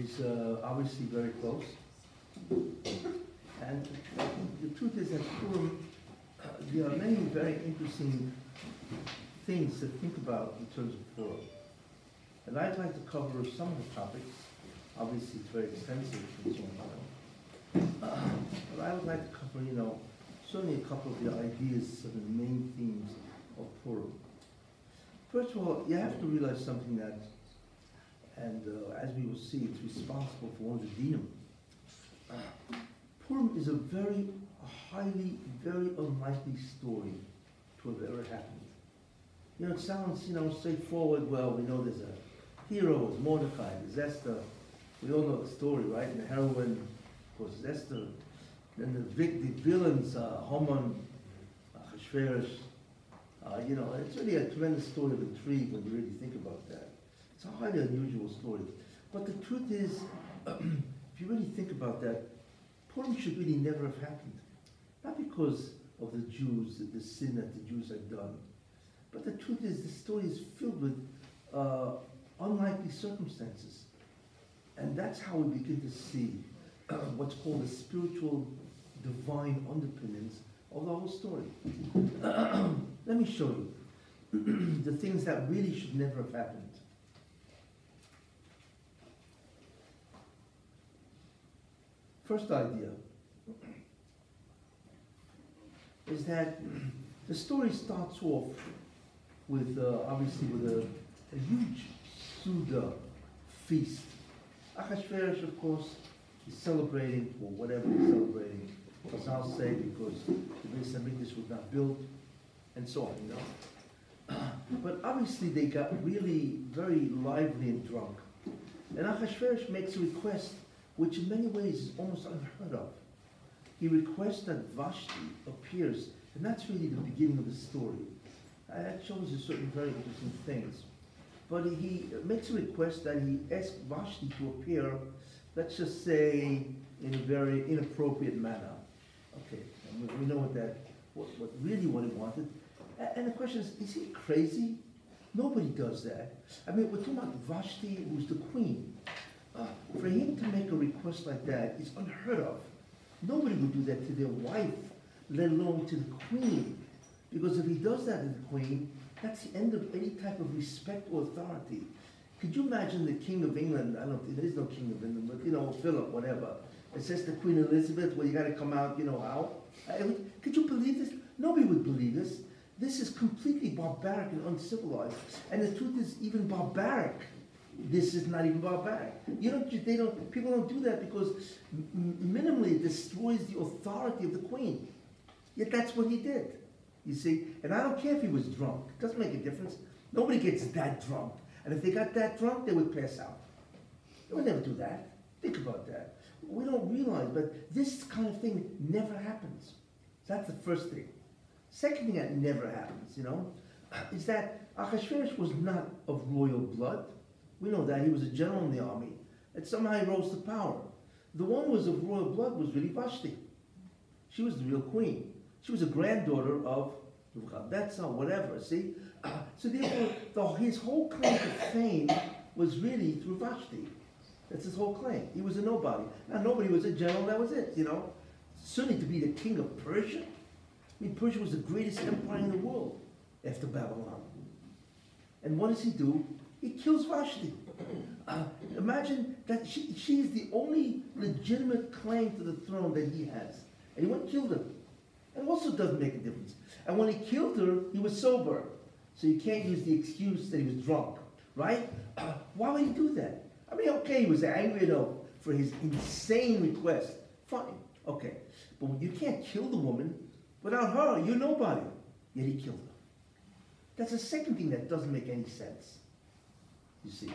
is obviously very close. And the truth is that Purim, there are many very interesting things to think about in terms of Purim. And I'd like to cover some of the topics. Obviously, it's very extensive and so on. But I would like to cover, certainly a couple of the ideas of the main themes of Purim. First of all, you have to realize something that, and as we will see, it's responsible for one of the dinim. Purim is a highly, very unlikely story to have ever happened. It sounds, straightforward. Well, we know there's a hero, there's Mordecai, there's Esther. We all know the story, right? And the heroine, of course, is Esther. Then the villains, Haman, Ahasuerus. It's really a tremendous story of intrigue when you really think about that. It's a highly unusual story. But the truth is, if you really think about that, Purim should really never have happened. Not because of the Jews, the sin that the Jews had done. But the truth is, the story is filled with unlikely circumstances. And that's how we begin to see what's called the spiritual, divine underpinnings of the whole story. Let me show you the things that really should never have happened. First idea is that the story starts off with, obviously, with a huge Suda feast. Ahasuerus, of course, is celebrating, or whatever he's celebrating, as I'll say, because the Beis Hamikdash was not built, and so on, But obviously they got really very lively and drunk. And Ahasuerus makes a request which in many ways is almost unheard of. He requests that Vashti appears, and that's really the beginning of the story. That shows you certain very interesting things. But he makes a request that he asks Vashti to appear, let's just say, in a very inappropriate manner. Okay, and we know what he wanted. And the question is he crazy? Nobody does that. I mean, we're talking about Vashti, who's the queen. For him to make a request like that is unheard of. Nobody would do that to their wife, let alone to the queen. Because if he does that to the queen, that's the end of any type of respect or authority. Could you imagine the King of England, I don't know, there is no King of England, but Philip, whatever. It says to Queen Elizabeth, well, you got to come out, how? Could you believe this? Nobody would believe this. This is completely barbaric and uncivilized. And the truth is, even barbaric, this is not even barbaric. People don't do that because minimally it destroys the authority of the queen. Yet that's what he did, you see. And I don't care if he was drunk. It doesn't make a difference. Nobody gets that drunk. And if they got that drunk, they would pass out. They would never do that. Think about that. We don't realize, but this kind of thing never happens. So that's the first thing. Second thing that never happens, is that Ahasuerus was not of royal blood. We know that. He was a general in the army. And somehow he rose to power. The one who was of royal blood was really Vashti. She was the real queen. She was a granddaughter of Nebuchadnezzar, whatever, see? So therefore, his whole claim to fame was really through Vashti. That's his whole claim. He was a nobody. Now, nobody was a general, that was it, Certainly to be the king of Persia. I mean, Persia was the greatest empire in the world after Babylon. And what does he do? He kills Vashti. Imagine that she is the only legitimate claim to the throne that he has. And he went and killed her. And also doesn't make a difference. And when he killed her, he was sober. So you can't use the excuse that he was drunk, right? Why would he do that? I mean, okay, he was angry enough for his insane request. Fine, okay. But you can't kill the woman. Without her, you're nobody. Yet he killed her. That's the second thing that doesn't make any sense. You see.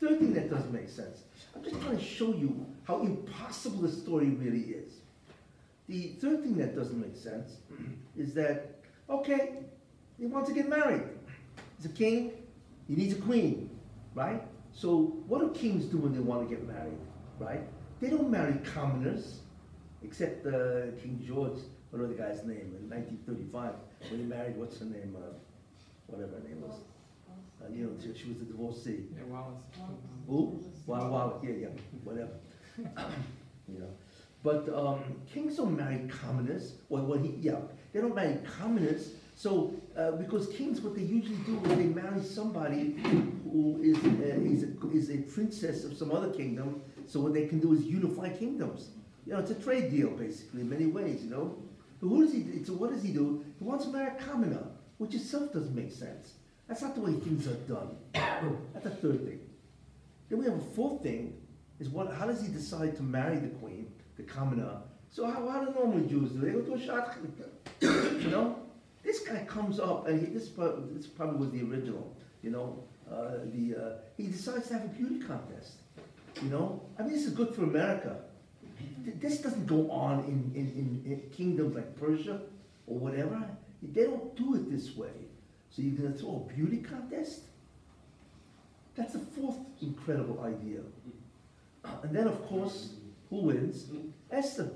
Third thing that doesn't make sense. I'm just trying to show you how impossible the story really is. The third thing that doesn't make sense is that, okay, he wants to get married. He's a king, he needs a queen, right? So what do kings do when they want to get married, right? They don't marry commoners, except King George, whatever the guy's name, in 1935, when he married, what's her name, whatever her name was. You know, she was a divorcee. Yeah, Wallace. Who? Wow, yeah, whatever. You know, but kings don't marry commoners. They don't marry commoners. So because kings, what they usually do is they marry somebody who is a princess of some other kingdom. So what they can do is unify kingdoms. You know, it's a trade deal basically in many ways. You know, but so what does he do? He wants to marry a commoner, which itself doesn't make sense. That's not the way things are done. That's a third thing. Then we have a fourth thing, is how does he decide to marry the queen, the commoner? So how do normal Jews do? They go to a shach. You know? This guy comes up, and this probably was the original, you know? He decides to have a beauty contest, you know? I mean, this is good for America. This doesn't go on in kingdoms like Persia or whatever. They don't do it this way. So you're going to throw a beauty contest? That's the fourth incredible idea. And then, of course, who wins? Esther.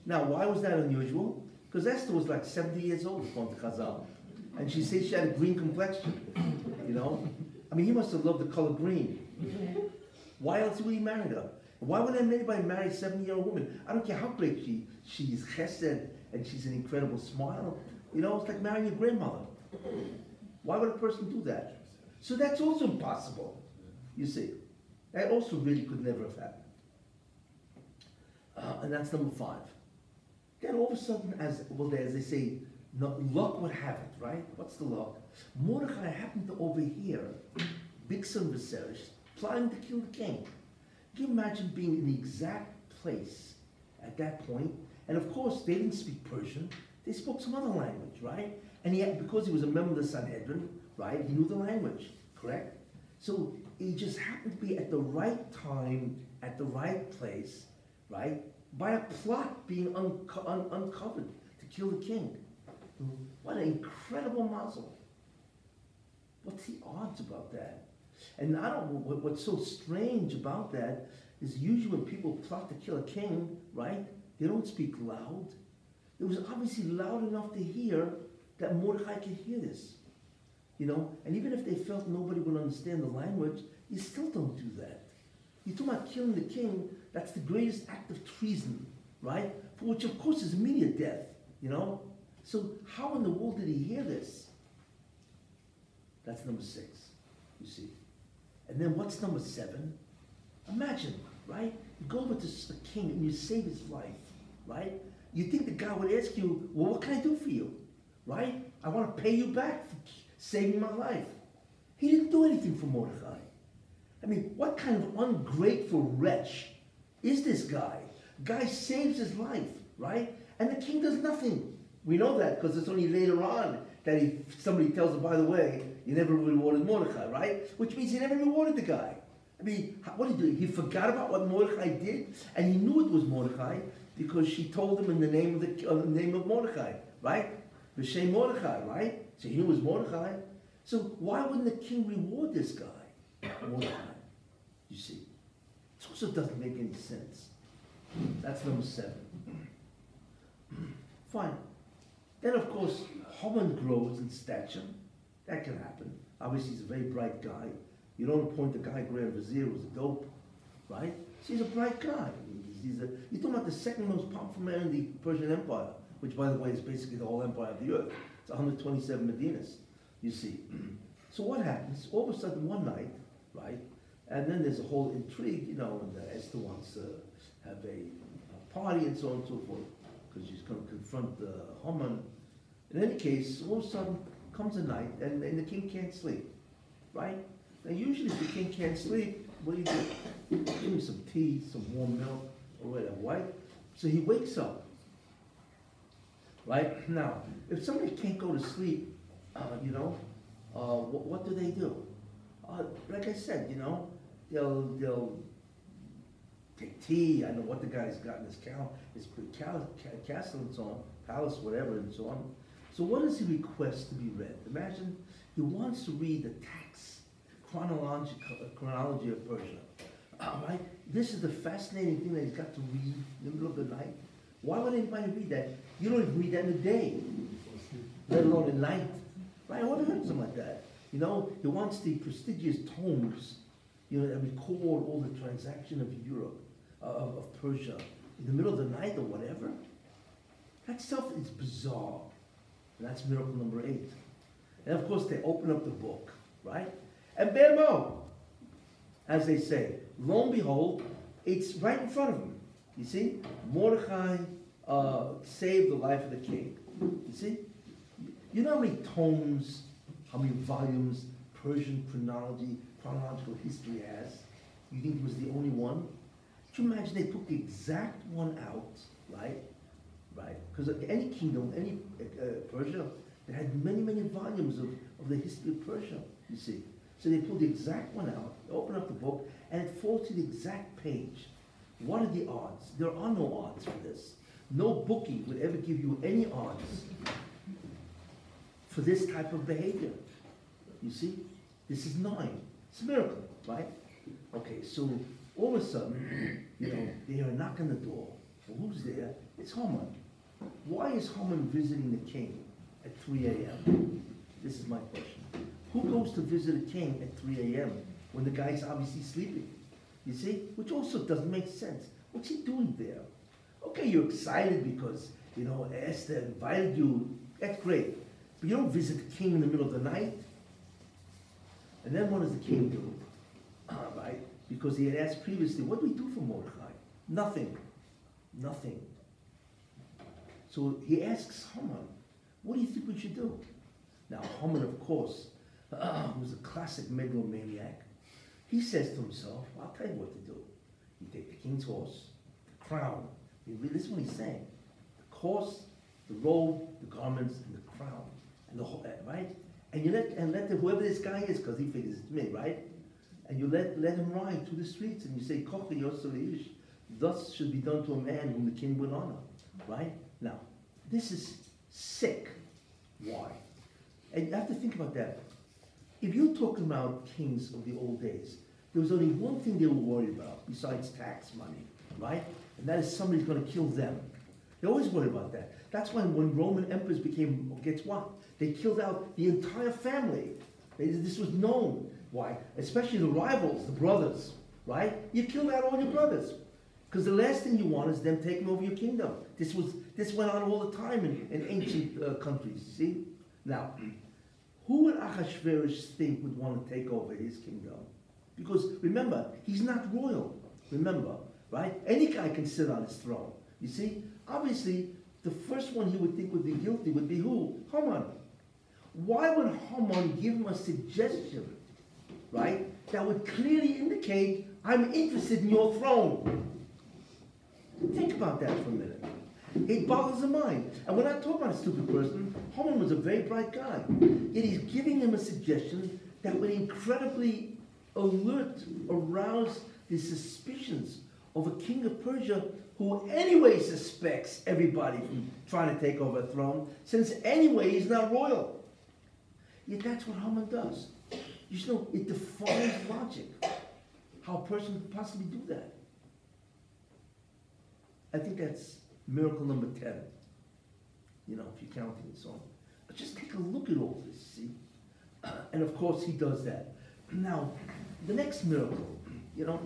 Now, why was that unusual? Because Esther was like 70 years old according to Chazal. And she said she had a green complexion, you know? I mean, he must have loved the color green. Why else would he marry her? Why would anybody marry a 70-year-old woman? I don't care how great she's chesed and she's an incredible smile. You know, it's like marrying your grandmother. Why would a person do that? So that's also impossible, you see. That also really could never have happened. And that's number 5. Then all of a sudden, as they say, luck would have it, right? What's the luck? Mordechai happened to overhear Bixen Viserys plotting to kill the king. Can you imagine being in the exact place at that point? And of course, they didn't speak Persian. They spoke some other language, right? And because he was a member of the Sanhedrin, right, he knew the language, correct? So he just happened to be at the right time, at the right place, right? By a plot being uncovered to kill the king. What an incredible muzzle. What's the odds about that? And I don't know, what's so strange about that is usually when people plot to kill a king, right, they don't speak loud. It was obviously loud enough to hear that Mordechai could hear this. You know, and even if they felt nobody would understand the language, you still don't do that. You're talking about killing the king, that's the greatest act of treason, right? For which, of course, is immediate death, you know? So how in the world did he hear this? That's number 6, you see. And then what's number 7? Imagine, right? You go over to the king and you save his life, right? You think the guy would ask you, well, what can I do for you, right? I want to pay you back for saving my life. He didn't do anything for Mordechai. I mean, what kind of ungrateful wretch is this guy? Guy saves his life, right? And the king does nothing. We know that because it's only later on that somebody tells him, by the way, you never rewarded Mordechai, right? Which means he never rewarded the guy. I mean, what did he do? He forgot about what Mordechai did, and he knew it was Mordechai because she told him in the name of Mordechai, right? B'Shem Mordechai, right? So he knew it was Mordechai. So why wouldn't the king reward this guy, Mordechai? You see, it also doesn't make any sense. That's number 7. Fine. Then, of course, Haman grows in stature. That can happen. Obviously, he's a very bright guy. You don't appoint the guy Grand Vizier who's a dope, right? So he's a bright guy. You're talking about the second most powerful man in the Persian Empire, which, by the way, is basically the whole empire of the earth. It's 127 Medinas, you see. So what happens? All of a sudden, one night, right? And then there's a whole intrigue, you know, and Esther wants to have a party and so on and so forth, because she's going to confront Haman. In any case, all of a sudden comes a night, and the king can't sleep, right? Now, usually if the king can't sleep, what do? Give him some tea, some warm milk, or whatever, right? So he wakes up, right? Now, if somebody can't go to sleep, you know, what do? Like I said, you know, they'll take tea. I know what the guy's got in his castle and so on, palace, whatever, and so on. So what does he request to be read? Imagine he wants to read the tax chronology of Persia. Right? This is the fascinating thing that he's got to read in the middle of the night. Why would anybody read that? You don't even read that in the day, let alone at night. Right? I would have heard something like that. You know, he wants the prestigious tomes, you know, that record all the transaction of Europe, of Persia, in the middle of the night or whatever. That stuff is bizarre. And that's miracle number 8. And of course, they open up the book, right? And Bermo, as they say, lo and behold, it's right in front of them. You see? Mordechai saved the life of the king. You see? You know how many tomes, how many volumes Persian chronological history has? You think it was the only one? Could you imagine they took the exact one out, right? Right? Because any kingdom, any Persia, they had many, many volumes of the history of Persia, you see. So they pulled the exact one out, open up the book, and it falls to the exact page. What are the odds? There are no odds for this. No bookie would ever give you any odds for this type of behavior. You see? This is 9. It's a miracle, right? Okay, so all of a sudden, you know, they hear a knock on the door. Well, who's there? It's Haman. Why is Haman visiting the king at 3 a.m.? This is my question. Who goes to visit a king at 3 a.m. when the guy's obviously sleeping? You see? Which also doesn't make sense. What's he doing there? Okay, you're excited because, you know, Esther invited you. That's great. But you don't visit the king in the middle of the night. And then what does the king do? Right? Because he had asked previously, what do we do for Mordechai? Nothing. Nothing. So he asks Haman, what do you think we should do? Now, Haman, of course, was a classic megalomaniac. He says to himself, well, I'll tell you what to do. You take the king's horse, the crown. This is what he's saying. The horse, the robe, the garments, and the crown. And the whole, right? And you let whoever this guy is, because he figures it's me, right? And you let him ride through the streets, and you say, Kochi Yoselish, thus should be done to a man whom the king would honor. Right? Now, this is sick. Why? And you have to think about that. If you're talking about kings of the old days, there was only one thing they were worried about besides tax money, right? And that is somebody's going to kill them. They always worry about that. That's why when Roman emperors became, guess what? They killed out the entire family. This was known. Why? Especially the rivals, the brothers, right? You killed out all your brothers. Because the last thing you want is them taking over your kingdom. This went on all the time in ancient countries, you see? Now, who would Ahasuerus think would want to take over his kingdom? Because remember, he's not royal. Remember, right? Any guy can sit on his throne. You see? Obviously, the first one he would think would be guilty would be who? Haman. Why would Haman give him a suggestion, right, that would clearly indicate, I'm interested in your throne? Think about that for a minute. It boggles the mind. And we're not talking about a stupid person. Haman was a very bright guy. Yet he's giving him a suggestion that would incredibly arouse the suspicions of a king of Persia who anyway suspects everybody from trying to take over a throne, since anyway he's not royal. Yet that's what Haman does. You know, it defies logic. How a person could possibly do that. I think that's miracle number 10. You know, if you're counting and so on. But just take a look at all this, see? And of course he does that. Now, the next miracle, you know,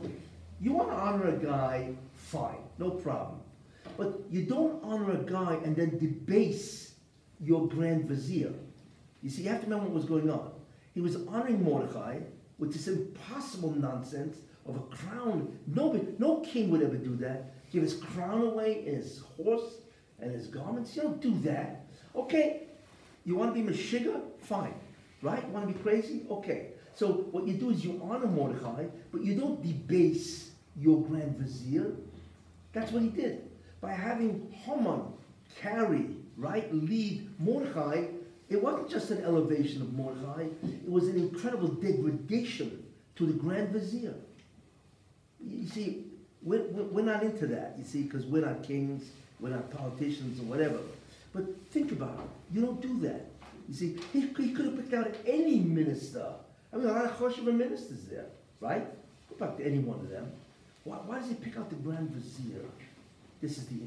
you want to honor a guy, fine, no problem. But you don't honor a guy and then debase your grand vizier. You see, you have to remember what was going on. He was honoring Mordechai with this impossible nonsense of a crown. No king would ever do that. Give his crown away and his horse and his garments. You don't do that. Okay, you want to be Meshiga? Fine. Right? You want to be crazy? Okay. So what you do is you honor Mordechai, but you don't debase your grand vizier. That's what he did. By having Haman carry, right, lead Mordechai, it wasn't just an elevation of Mordechai, it was an incredible degradation to the grand vizier. You see, we're not into that, you see, because we're not kings, we're not politicians or whatever. But think about it. You don't do that. You see, he could have picked out any minister. I mean, a lot of Choshev ministers there, right? Go back to any one of them. Why does he pick out the grand vizier? This is the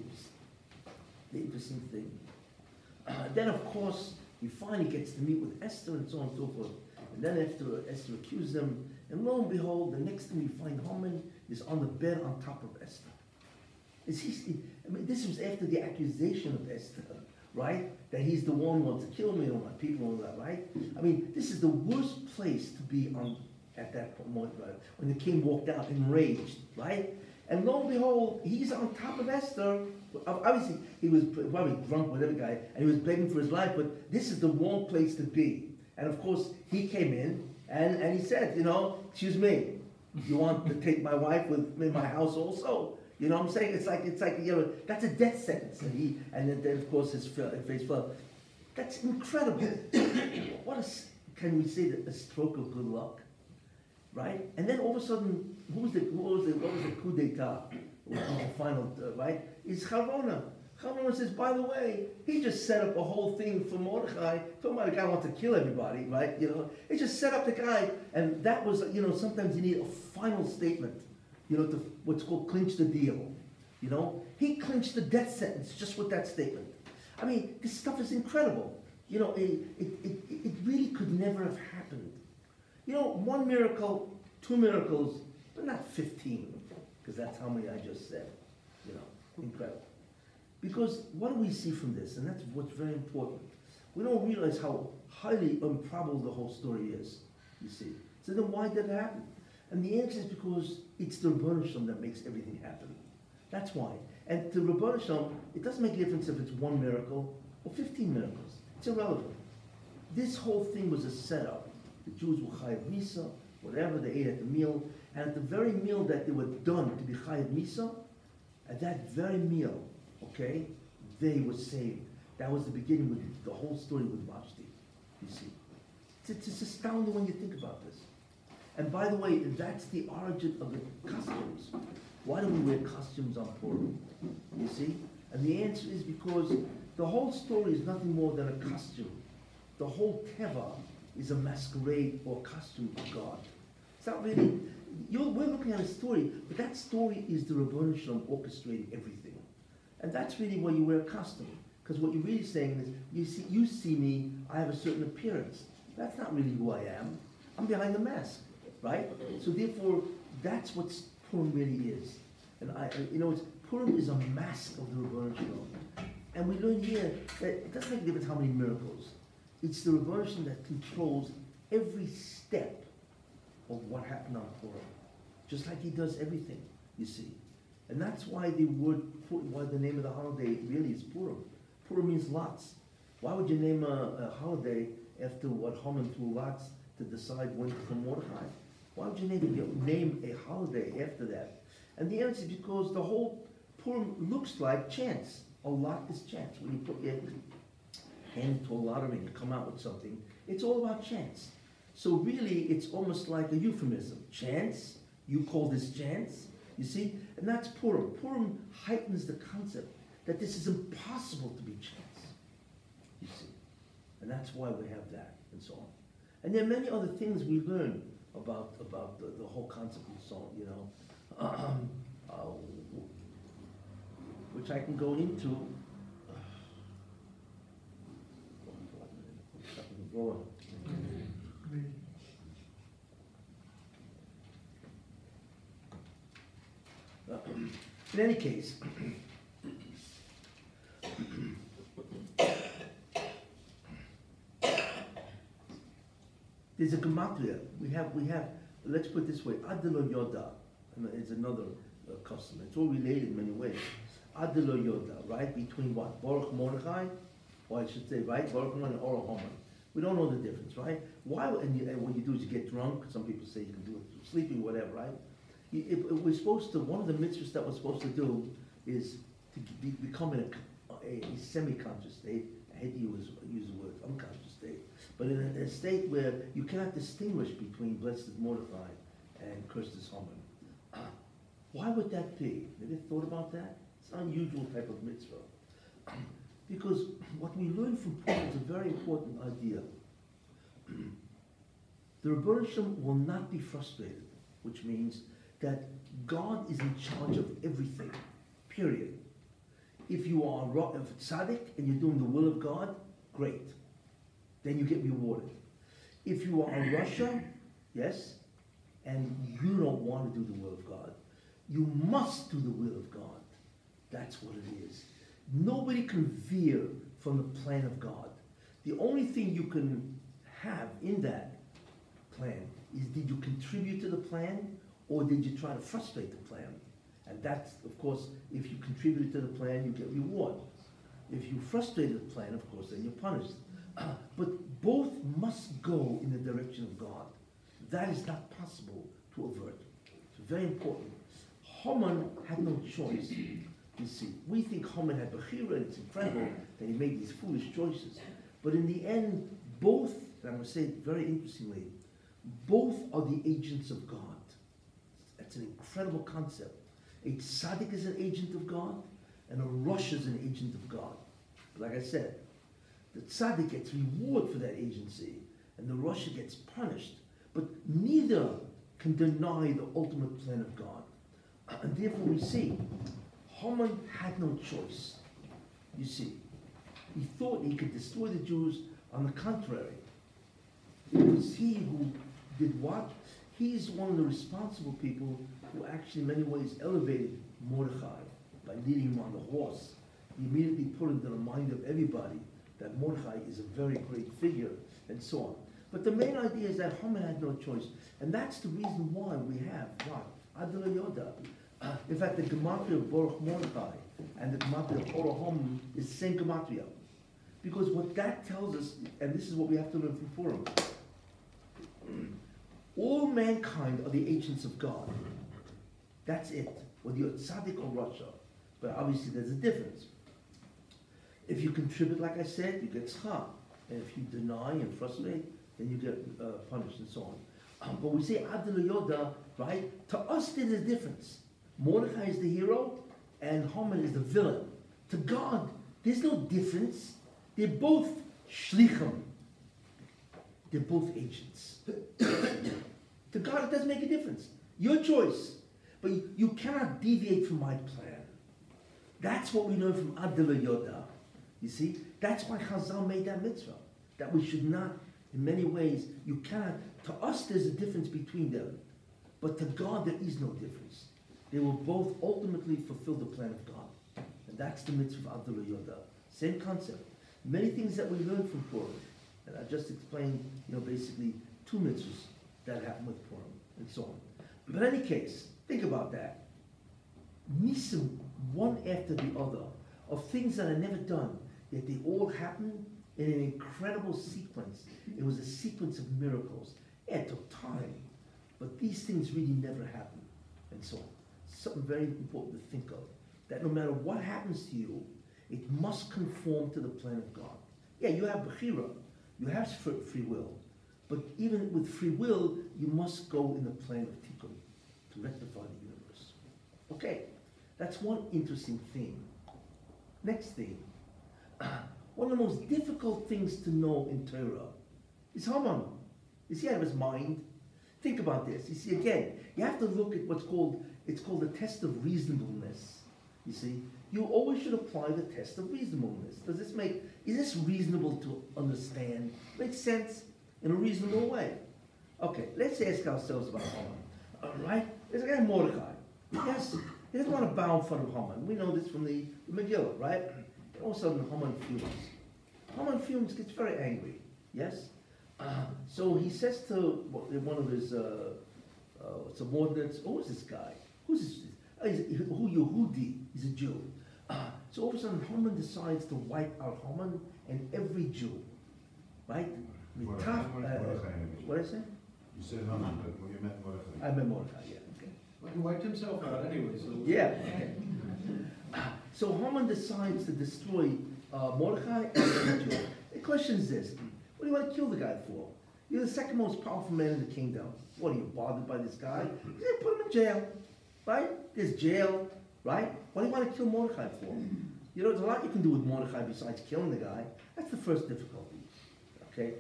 interesting thing. Then, of course, he finally gets to meet with Esther and so on and so forth. And then after Esther accused them, and lo and behold, the next thing we find Haman is on the bed on top of Esther. I mean, this was after the accusation of Esther, right? That he's the one who wants to kill me and all my people and all that, right? I mean, this is the worst place to be on at that point, right? When the king walked out enraged, right? And lo and behold, he's on top of Esther. Obviously, he was probably drunk with every guy, and he was begging for his life, but this is the wrong place to be. And of course, he came in, and he said, you know, excuse me, you want to take my wife in my house also? You know what I'm saying? It's like you know, that's a death sentence. And then of course his face fell. That's incredible. Can we say that a stroke of good luck? Right? And then all of a sudden, what was the coup d'etat? The final, right? Is Charvona. Charvona says, by the way, he just set up a whole thing for Mordechai, talking about a guy who wants to kill everybody, right? You know, he just set up the guy, and that was, you know, sometimes you need a final statement, you know, to what's called clinch the deal. You know, he clinched the death sentence just with that statement. I mean, this stuff is incredible. You know, it really could never have happened. You know, one miracle, two miracles, but not 15, because that's how many I just said. You know, incredible. Because what do we see from this? And that's what's very important. We don't realize how highly improbable the whole story is, you see. So then why did it happen? And the answer is because it's the Rebbeinu Shalom that makes everything happen. That's why. And to Rebbeinu Shalom, it doesn't make a difference if it's one miracle or 15 miracles. It's irrelevant. This whole thing was a setup. The Jews were chayav misa, whatever they ate at the meal, and at the very meal that they were done to be chayav misa, at that very meal, okay, they were saved. That was the beginning with the whole story with Vashti. You see, it's astounding when you think about this. And by the way, that's the origin of the costumes. Why do we wear costumes on Purim? You see, and the answer is because the whole story is nothing more than a costume. The whole teva is a masquerade or costume of God. It's not really. We're looking at a story, but that story is the Rebbeinu Shalom orchestrating everything. And that's really why you wear a costume. Because what you're really saying is, you see me, I have a certain appearance. That's not really who I am. I'm behind the mask, right? So therefore, that's what Purim really is. And Purim is a mask of the Rebbeinu Shalom. And we learn here that it doesn't make a difference how many miracles. It's the Rebbeinu Shalom that controls every step of what happened on Purim. Just like he does everything, you see. And that's why why the name of the holiday really is Purim. Purim means lots. Why would you name a holiday after what Haman threw lots to decide when to come Mordechai? Why would you name a holiday after that? And the answer is because the whole Purim looks like chance. A lot is chance. When you put your hand to a lottery and you come out with something, it's all about chance. So really, it's almost like a euphemism. Chance, you call this chance, you see? And that's Purim. Purim heightens the concept that this is impossible to be chance, you see? And that's why we have that, and so on. And there are many other things we learn about the whole concept and so on, you know, which I can go into. Go on. In any case, there's a gematria. We have. Let's put it this way: Adelo Yoda. It's another custom. It's all related in many ways. Adelo Yoda, right? Between what? Baruch Mordechai, or I should say, right? Baruch Mordechai and Orah Haman. We don't know the difference, right? Why? And what you do is you get drunk. Some people say you can do it through sleeping, whatever, right? If we're supposed to, one of the mitzvahs that we're supposed to do is to become in a semi-conscious state. I hate to use the word unconscious state, but in a state where you cannot distinguish between blessed Mordechai and cursed Haman. Why would that be? Have you thought about that? It's an unusual type of mitzvah. Because what we learn from Purim is a very important idea. The Rebbeinu Shalom will not be frustrated, which means that God is in charge of everything, period. If you are a tzaddik and you're doing the will of God, great. Then you get rewarded. If you are in Russia, yes, and you don't want to do the will of God, you must do the will of God. That's what it is. Nobody can veer from the plan of God. The only thing you can have in that plan is, did you contribute to the plan, or did you try to frustrate the plan? And that's, of course, if you contributed to the plan, you get reward. If you frustrated the plan, of course, then you're punished. But both must go in the direction of God. That is not possible to avert. It's very important. Haman had no choice. You see, we think Haman had Bechira, and it's incredible that he made these foolish choices. But in the end, both, and I'm going to say it very interestingly, both are the agents of God. That's an incredible concept. A tzaddik is an agent of God, and a Rosh is an agent of God. But like I said, the tzaddik gets reward for that agency, and the Rosh gets punished. But neither can deny the ultimate plan of God. And therefore we see, Haman had no choice. You see, he thought he could destroy the Jews. On the contrary, it was he who did what? He's one of the responsible people who actually in many ways elevated Mordechai by leading him on the horse. He immediately put into the mind of everybody that Mordechai is a very great figure, and so on. But the main idea is that Haman had no choice. And that's the reason why we have what? Adla Yoda. In fact, the gematria of Baruch Mordechai and the gematria of Orah Haman is the same gematria. Because what that tells us, and this is what we have to learn from Purim, all mankind are the agents of God. That's it. Whether you're tzaddik or rasha. But obviously there's a difference. If you contribute, like I said, you get schar. And if you deny and frustrate, then you get punished and so on. But we say Adla Yoda, right? To us there's a difference. Mordechai is the hero and Haman is the villain. To God, there's no difference. They're both shlichim. They're both agents. To God, it doesn't make a difference. Your choice. But you cannot deviate from my plan. That's what we learn from Adla Yoda. You see? That's why Chazal made that mitzvah. That we should not, in many ways, you cannot. To us, there's a difference between them. But to God, there is no difference. They will both ultimately fulfill the plan of God. And that's the mitzvah of Adla Yoda. Same concept. Many things that we learn from Purim. And I just explained, basically two mitzvahs that happen with Purim, and so on. But in any case, think about that. Nisim, one after the other, of things that are never done, yet they all happen in an incredible sequence. It was a sequence of miracles. Yeah, it took time, but these things really never happen, and so on. Something very important to think of, that no matter what happens to you, it must conform to the plan of God. Yeah, you have Bechira, you have free will, but even with free will, you must go in the plan of Tikkun to rectify the universe. Okay, that's one interesting theme. Next theme, one of the most difficult things to know in Torah is Haman. Is he out of his mind? Think about this. You see, again, you have to look at it's called the Test of Reasonableness. You see, you always should apply the Test of Reasonableness. Is this reasonable to understand? Makes sense in a reasonable way. Okay, let's ask ourselves about Haman. All right? There's a guy Mordechai. Yes, he doesn't want to bow in front of Haman. We know this from the Megillah, right? And all of a sudden, Haman fumes. Haman fumes, gets very angry. Yes? So he says to one of his subordinates, who is this guy? Who's this? Who Yehudi? He's a Jew. So all of a sudden, Haman decides to wipe out Haman and every Jew. Right? What did I say? You said Haman, but you meant Mordechai. I meant Mordechai, yeah. Okay. Well, he wiped himself out anyway, so... Yeah. Okay. So Haman decides to destroy Mordechai and every Jew. The question is this. What do you want to kill the guy for? You're the second most powerful man in the kingdom. What, are you bothered by this guy? Yeah, put him in jail. Right? There's jail. Right? What do you want to kill Mordechai for? There's a lot you can do with Mordechai besides killing the guy. That's the first difficulty. Okay?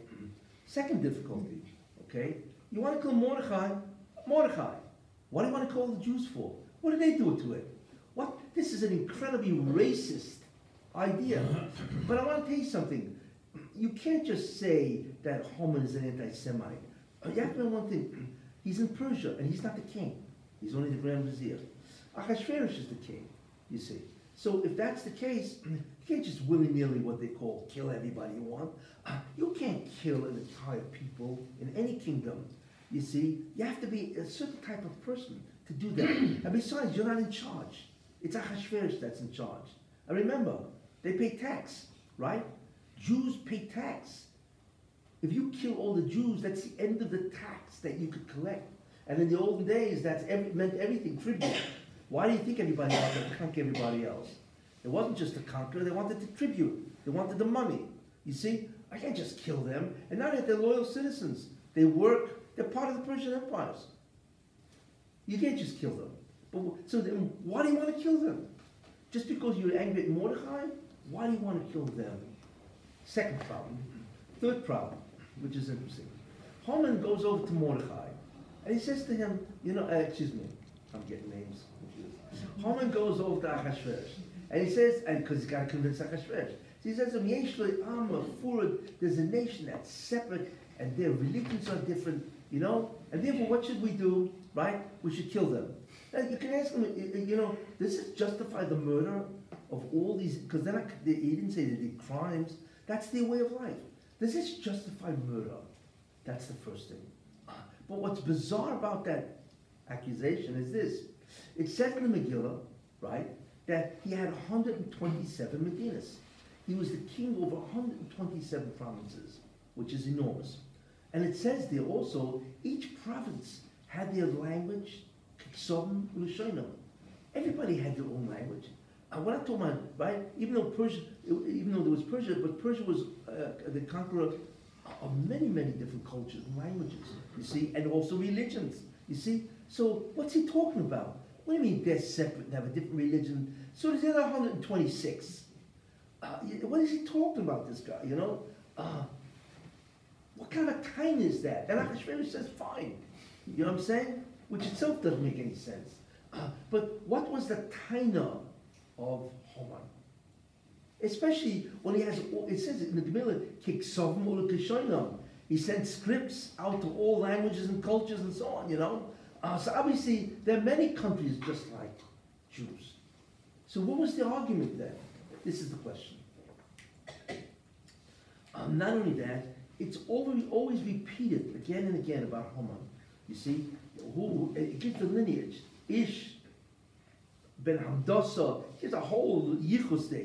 Second difficulty. Okay? You want to kill Mordechai? Mordechai. What do you want to call the Jews for? What did they do to it? What? This is an incredibly racist idea. But I want to tell you something. you can't just say that Haman is an anti-Semite. You have to know one thing. He's in Persia, and he's not the king. He's only the Grand Vizier. Ahasuerus is the king, you see. So if that's the case, you can't just willy-nilly what they call kill everybody you want. You can't kill an entire people in any kingdom, you see. You have to be a certain type of person to do that. And besides, you're not in charge. It's Ahasuerus that's in charge. And remember, they pay tax, right? Jews pay tax. If you kill all the Jews, that's the end of the tax that you could collect. And in the olden days, meant everything, tribute. Why do you think everybody wanted to conquer everybody else? It wasn't just to conquer, they wanted to tribute. They wanted the money. You see, I can't just kill them. And now that they're loyal citizens, they work, they're part of the Persian empires. You can't just kill them. But, so then, why do you want to kill them? Just because you're angry at Mordecai? Why do you want to kill them? Second problem. Third problem, which is interesting. Haman goes over to Mordecai, and he says to him, excuse me, I'm getting names confused. Haman goes over to Ahasuerus, and he says, and because he's got to convince Ahasuerus, so he says to him, there's a nation that's separate, and their religions are different, and therefore what should we do, right? We should kill them. Now you can ask him, does this justify the murder of all these, because he didn't say they did crimes, that's their way of life. Does this justify murder? That's the first thing. But what's bizarre about that accusation is this. It says in the Megillah, right, that he had 127 Medinas. He was the king over 127 provinces, which is enormous. And it says there also, each province had their language, everybody had their own language. We're not talking about, right, even though there was Persia, but Persia was the conqueror of many, many different cultures and languages, you see, and also religions, you see. So what's he talking about? What do you mean they're separate and have a different religion? So there's the other 126. What is he talking about, this guy, What kind of a time is that? And Ahasuerus says, fine. You know what I'm saying? Which itself doesn't make any sense. But what was the taina of Haman? Especially when he has, it says in the Gemara, Kiksavim Ulukashoinam. He sent scripts out to all languages and cultures and so on, So obviously, there are many countries just like Jews. So what was the argument then? This is the question. Not only that, it's always repeated again and again about Haman. You see, it gives the lineage. Ish, Ben Hamdasa, gives a whole yichus there,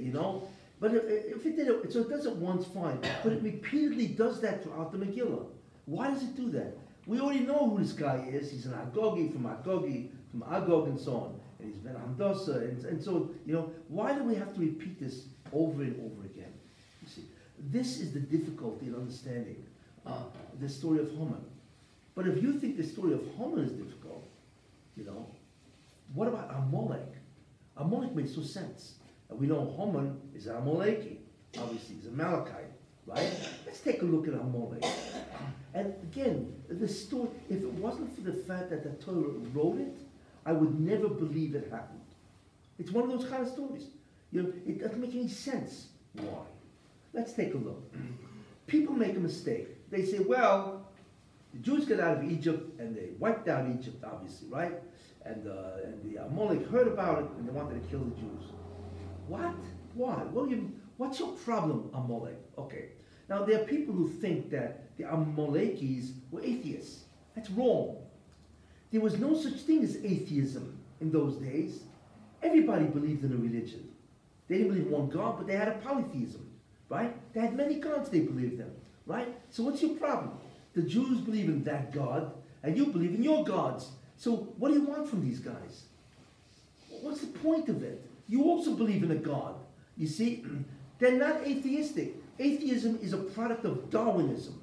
But if it did it, so it does it once, fine. But it repeatedly does that throughout the Megillah. Why does it do that? We already know who this guy is. He's an Agogi, from Agog, and so on. And he's Ben Hamdasa, and so, why do we have to repeat this over and over again? You see, this is the difficulty in understanding the story of Haman. But if you think the story of Haman is difficult, what about Amalek? Amalek makes no sense. And we know Haman is an Amaleki. Obviously, he's a Amalekite, right? Let's take a look at Amalek. And again, the story, if it wasn't for the fact that the Torah wrote it, I would never believe it happened. It's one of those kind of stories. It doesn't make any sense. Why? Let's take a look. People make a mistake. They say, well, the Jews got out of Egypt and they wiped out Egypt, obviously, right? And the Amalek heard about it and they wanted to kill the Jews. What? Why? What's your problem, Amalek? Okay. Now, there are people who think that the Amalekis were atheists. That's wrong. There was no such thing as atheism in those days. Everybody believed in a religion. They didn't believe in one God, but they had a polytheism, right? They had many gods they believed in, right? So what's your problem? The Jews believe in that God, and you believe in your gods. So what do you want from these guys? What's the point of it? You also believe in a God. You see, they're not atheistic. Atheism is a product of Darwinism.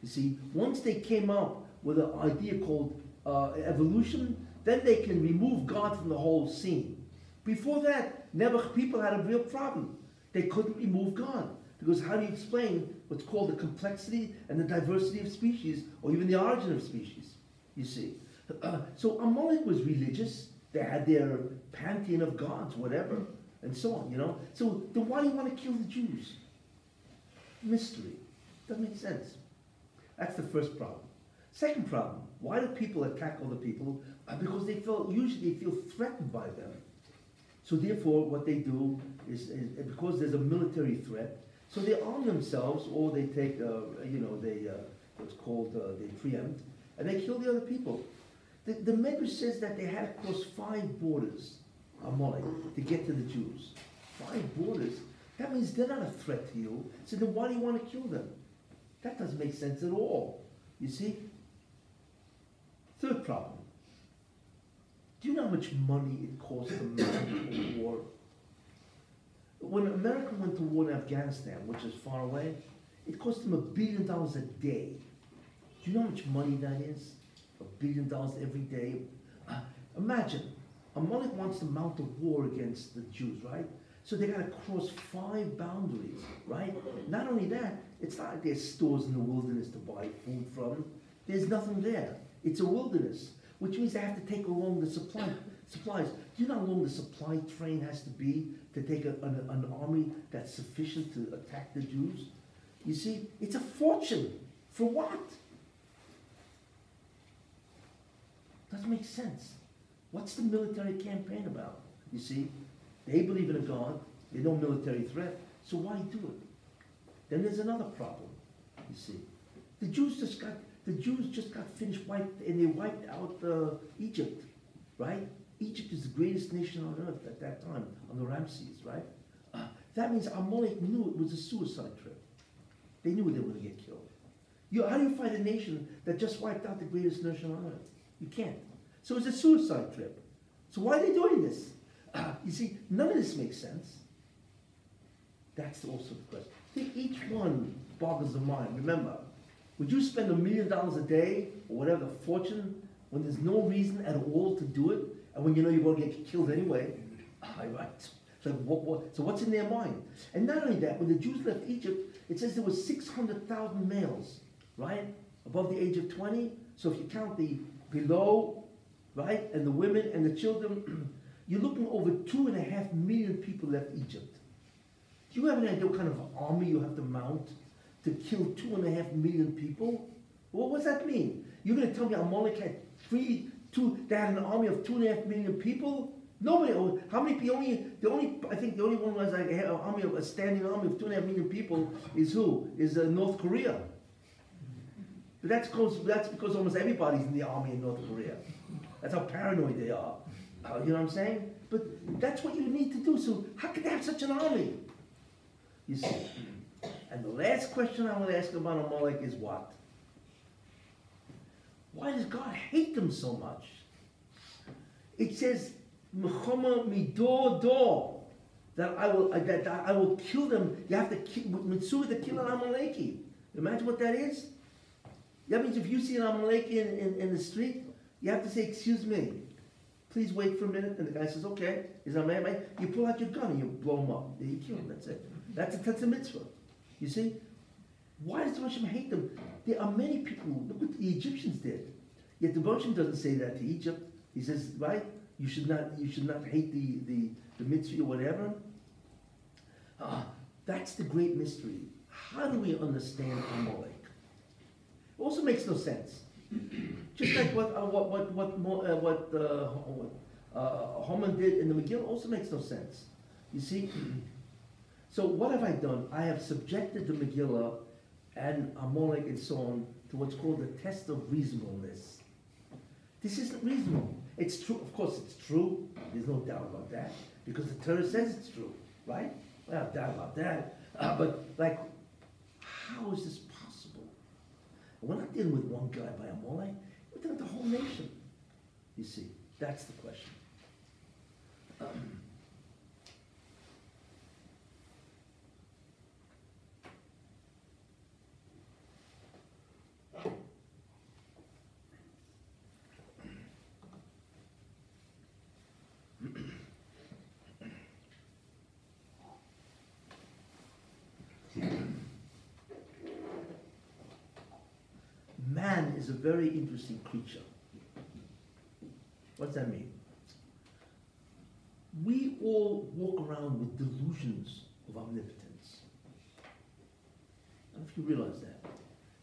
You see, once they came up with an idea called evolution, then they can remove God from the whole scene. Before that, people had a real problem. They couldn't remove God. Because how do you explain what's called the complexity and the diversity of species, or even the origin of species, you see? So Amalek was religious. They had their pantheon of gods, whatever, and so on, So then why do you want to kill the Jews? mystery. Doesn't make sense. That's the first problem. Second problem, why do people attack other people? Because usually they feel threatened by them. So therefore, what they do is because there's a military threat, so they arm themselves, or they take, what's called, they preempt, and they kill the other people. The Mendel says that they had to cross 5 borders, Amalek, to get to the Jews. 5 borders. That means they're not a threat to you. So then why do you want to kill them? That doesn't make sense at all. You see? Third problem. Do you know how much money it cost America for war? When America went to war in Afghanistan, which is far away, it cost them $1 billion a day. Do you know how much money that is? $1 billion every day. Imagine, Amalek wants to mount a war against the Jews, right? So they got to cross 5 boundaries, right? Not only that, it's not like there's stores in the wilderness to buy food from. There's nothing there. It's a wilderness, which means they have to take along the supplies. Do you know how long the supply train has to be to take an army that's sufficient to attack the Jews? You see, it's a fortune. For what? Doesn't make sense. What's the military campaign about? You see, they believe in a God, they know military threat, so why do it? Then there's another problem, you see. The Jews just got finished and they wiped out Egypt, right? Egypt is the greatest nation on earth at that time, on the Ramses, right? That means Amalek knew it was a suicide trip. They knew they were going to get killed. How do you fight a nation that just wiped out the greatest nation on earth? You can't. So it's a suicide trip. So why are they doing this? You see, none of this makes sense. That's also the question. I think each one boggles the mind. Remember, would you spend $1 million a day, or whatever, the fortune, when there's no reason at all to do it, and when you know you're going to get killed anyway? Right. So, so what's in their mind? And not only that, when the Jews left Egypt, it says there was 600,000 males, right, above the age of 20. So if you count the below, right, and the women and the children, you're looking over 2.5 million people left Egypt. Do you have any idea what kind of army you have to mount to kill 2.5 million people? Well, what does that mean? You're going to tell me Amalek had they had an army of 2.5 million people? Nobody. How many people? I think the only one was like a standing army of 2.5 million people is who? Is North Korea. But that's because almost everybody's in the army in North Korea. That's how paranoid they are. You know what I'm saying? But that's what you need to do. So how can they have such an army? You see. And the last question I want to ask about Amalek is what? Why does God hate them so much? It says, "Mechoma midor dor," that I will kill them. You have to kill Mitzvah to kill an Amaleki. Imagine what that is. That means if you see an Amaleki in the street, you have to say, "Excuse me, please wait for a minute." And the guy says, "Okay." He's a man. You pull out your gun and you blow him up. You kill him. That's it. That's a mitzvah. You see? Why does Hashem hate them? There are many people. Look what the Egyptians did. Yet the Hashem doesn't say that to Egypt. He says, right? You should not hate the mitzvah or whatever. That's the great mystery. How do we understand Amalek? It also makes no sense. Just like what Haman did in the Megillah also makes no sense. You see? So what have I done? I have subjected the Megillah and Amalek and so on to what's called the Test of Reasonableness. This isn't reasonable. It's true. Of course it's true. There's no doubt about that. Because the Torah says it's true. Right? I have doubt about that. But like, how is this possible? We're not dealing with one guy by Amalek. We're dealing with the whole nation. You see, that's the question. Man is a very interesting creature. What does that mean? We all walk around with delusions of omnipotence. you realize that.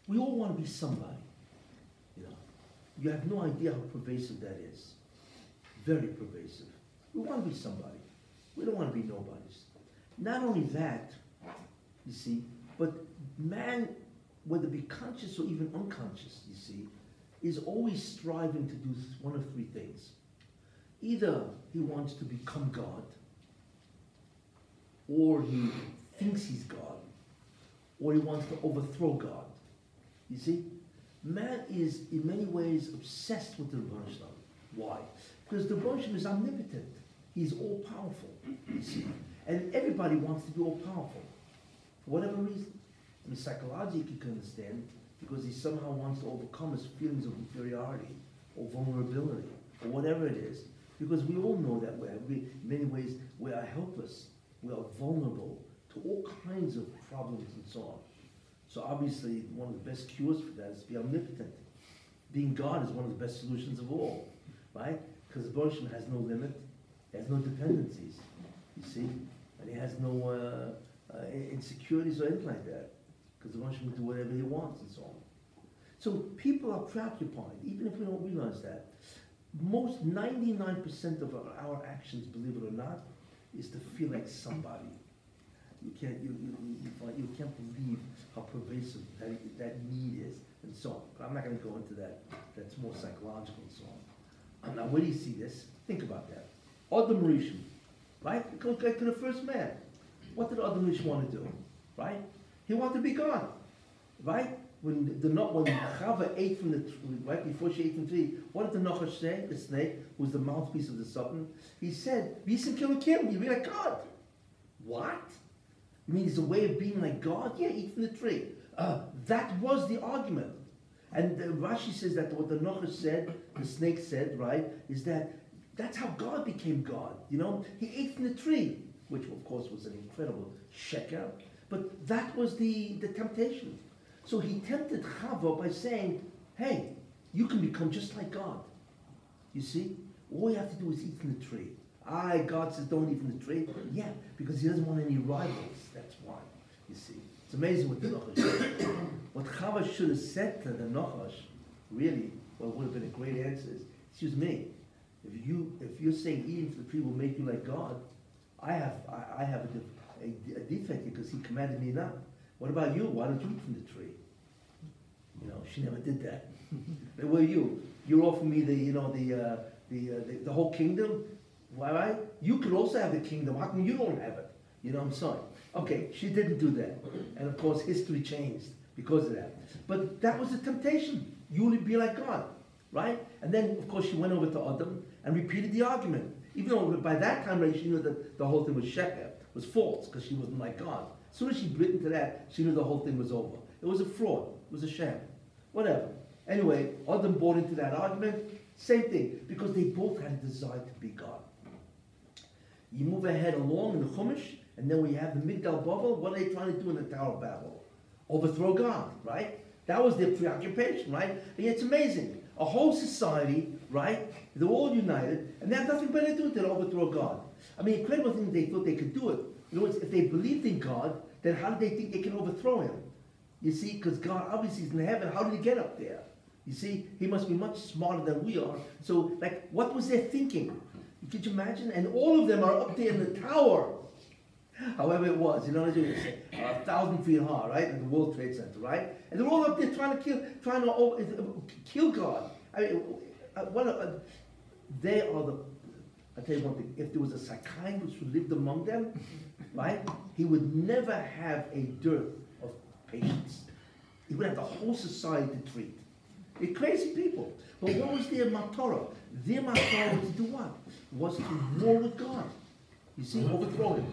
We all want to be somebody. You know, you have no idea how pervasive that is. Very pervasive. We want to be somebody. We don't want to be nobodies. Not only that, you see, but man, whether be conscious or even unconscious, you see, is always striving to do one of three things. Either he wants to become God, or he thinks he's God, or he wants to overthrow God. You see? Man is in many ways obsessed with the Rebbeinu Shalom. Why? Because the Rebbeinu Shalom is omnipotent. He's all-powerful, you see? And everybody wants to be all-powerful, for whatever reason. I mean, psychologically you can understand, because he somehow wants to overcome his feelings of inferiority, or vulnerability, or whatever it is. Because we all know that in many ways we are helpless, we are vulnerable to all kinds of problems and so on. So obviously one of the best cures for that is to be omnipotent. Being God is one of the best solutions of all, right? Because the Rebbeinu has no limit, he has no dependencies, you see? And he has no insecurities or anything like that. Because the Rebbeinu can do whatever he wants and so on. So people are preoccupied, even if we don't realize that. Most 99% of our actions, believe it or not, is to feel like somebody. You can't believe how pervasive that need is, and so on. But I'm not going to go into that. That's more psychological and so on. Now, where do you see this? Think about that. Adam Rishon, right? Go back to the first man. What did Adam Rishon want to do? Right? He wanted to be God, right? When Chava ate from the tree, right before she ate from the tree, what did the Nachash say? The snake, who was the mouthpiece of the serpent. He said, "Be some kill him. You'll be like God." What? You mean it's a way of being like God? Yeah, eat from the tree. That was the argument. And Rashi says that what the Nachash said, the snake said, right, is that's how God became God. You know, he ate from the tree, which of course was an incredible sheker. But that was the temptation. So he tempted Chava by saying, "Hey, you can become just like God. You see? All you have to do is eat from the tree." God says don't eat from the tree. Yeah, because he doesn't want any rivals. That's why. You see? It's amazing what the Nachash said. What Chava should have said to the Nachash, really, what would have been a great answer is, "Excuse me, if you're saying eating from the tree will make you like God, I have a defect because he commanded me not. What about you? Why don't you eat from the tree?" You know, she never did that. But where are you? You're offering me the whole kingdom. Why, right? You could also have the kingdom. How come you don't have it? You know, I'm sorry. Okay, she didn't do that. And of course, history changed because of that. But that was the temptation. You would be like God, right? And then, of course, she went over to Adam and repeated the argument. Even though by that time, she knew that the whole thing was sheker, was false, because she wasn't like God. As soon as she bit into that, she knew the whole thing was over. It was a fraud. It was a sham. Whatever. Anyway, Adam bought into that argument. Same thing, because they both had a desire to be God. You move ahead along in the Chumash, and then we have the Mendel Babel. What are they trying to do in the Tower of Babel? Overthrow God, right? That was their preoccupation, right? And it's amazing. A whole society, right? They're all united, and they have nothing better to do than overthrow God. I mean, incredible thing they thought they could do it. In other words, if they believed in God, then how do they think they can overthrow him? You see, because God obviously is in heaven. How did he get up there? You see, he must be much smarter than we are. So, like, what was their thinking? Could you imagine? And all of them are up there in the tower. However it was, you know what I mean? 1,000 feet high, right? In the World Trade Center, right? And they're all up there trying to kill God. I mean, they are the. I'll tell you one thing. If there was a psychiatrist who lived among them, right, he would never have a dearth of patience. He would have the whole society to treat. They're crazy people. But what was their matorah? Their matorah was to do what? Was to war with God. You see, overthrow him.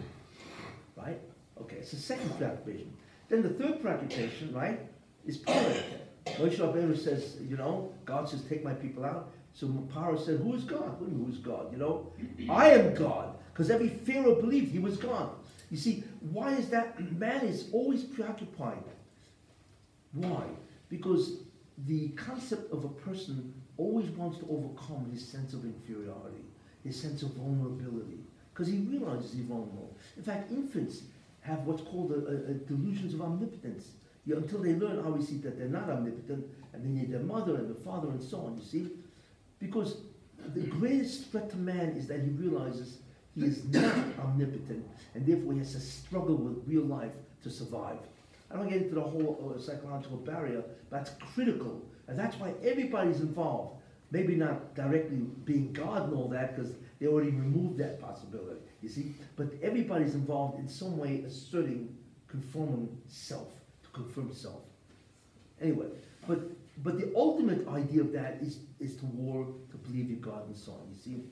Right? Okay, it's the second preoccupation. Then the third preoccupation, right, is Purim. Moshe Rabbeinu says, you know, God says, take my people out. So Paro said, who is God? Who is God? You know, I am God. Because every Pharaoh believed he was God. You see, why is that? Man is always preoccupied. Why? Because the concept of a person always wants to overcome his sense of inferiority, his sense of vulnerability. Because he realizes he's vulnerable. In fact, infants have what's called a delusions of omnipotence. Until they learn, obviously, that they're not omnipotent, and they need their mother and the father and so on, you see? Because the greatest threat to man is that he realizes he is not omnipotent, and therefore he has to struggle with real life to survive. I don't get into the whole psychological barrier, but it's critical, and that's why everybody's involved. Maybe not directly being God and all that, because they already removed that possibility, you see? But everybody's involved in some way asserting, confirming self, to confirm self. Anyway, but the ultimate idea of that is to war, to believe in God and so on, you see?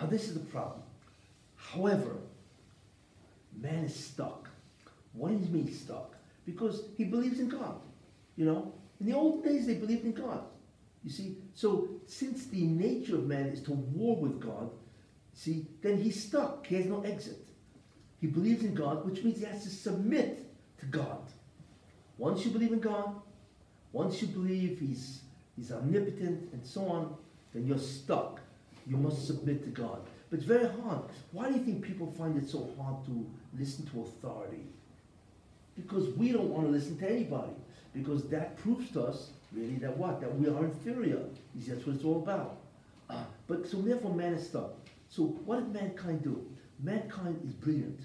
This is the problem. However, man is stuck. What does it mean stuck? Because he believes in God, you know? In the old days, they believed in God. You see, so since the nature of man is to war with God, see, then he's stuck. He has no exit. He believes in God, which means he has to submit to God. Once you believe in God, once you believe he's omnipotent and so on, then you're stuck. You must submit to God. But it's very hard. Why do you think people find it so hard to listen to authority? Because we don't want to listen to anybody. Because that proves to us really that what? That we are inferior. You see, that's what it's all about. But so therefore man is stuck. So what did mankind do? Mankind is brilliant.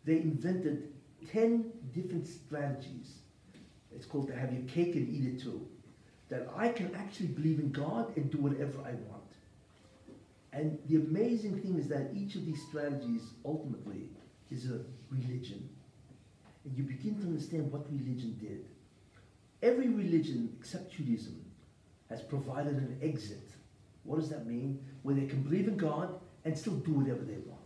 They invented 10 different strategies. It's called to have your cake and eat it too. That I can actually believe in God and do whatever I want. And the amazing thing is that each of these strategies ultimately is a religion. And you begin to understand what religion did. Every religion except Judaism has provided an exit. What does that mean? Where they can believe in God and still do whatever they want.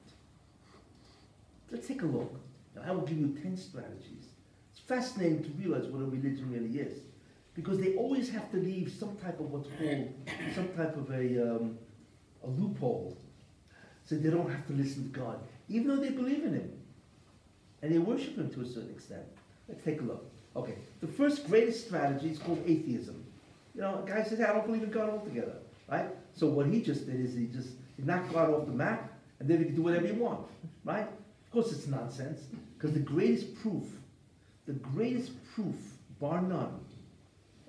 Let's take a look. And I will give you 10 strategies. It's fascinating to realize what a religion really is. Because they always have to leave some type of what's called, some type of a loophole. So they don't have to listen to God. Even though they believe in Him. And they worship Him to a certain extent. Let's take a look. Okay, the first greatest strategy is called atheism. You know, a guy says, I don't believe in God altogether, right? So what he just did is he knocked God off the map, and then he can do whatever he wants, right? Of course it's nonsense, because the greatest proof, bar none,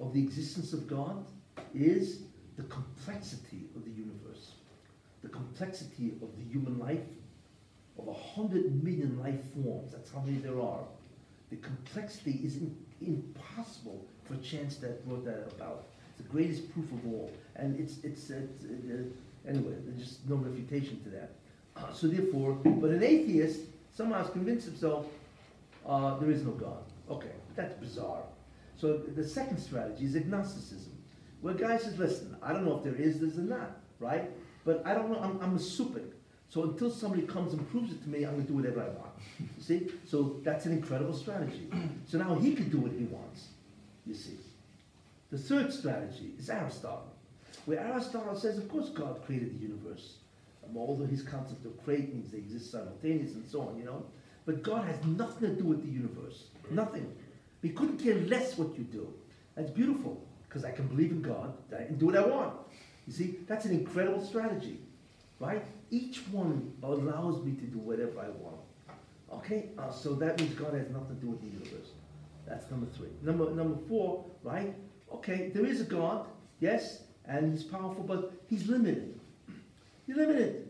of the existence of God is the complexity of the universe, the complexity of the human life, of 100 million life forms. That's how many there are. The complexity is impossible for chance that brought that about. It's the greatest proof of all. And anyway, there's just no refutation to that. So therefore, but an atheist somehow has convinced himself there is no God. Okay, that's bizarre. So the second strategy is agnosticism, where a guy says, listen, I don't know if there is or not, right? But I don't know, I'm a stupid. So until somebody comes and proves it to me, I'm going to do whatever I want. You see? So that's an incredible strategy. So now he can do what he wants, you see. The third strategy is Aristotle, where Aristotle says, of course God created the universe. Although his concept of create means they exist simultaneously and so on, you know. But God has nothing to do with the universe. Nothing. He couldn't care less what you do. That's beautiful, because I can believe in God, I can do what I want. You see? That's an incredible strategy. Right? Each one allows me to do whatever I want. Okay? So that means God has nothing to do with the universe. That's number 3. Number 4, right? Okay, there is a God, yes, and He's powerful, but He's limited. He's limited.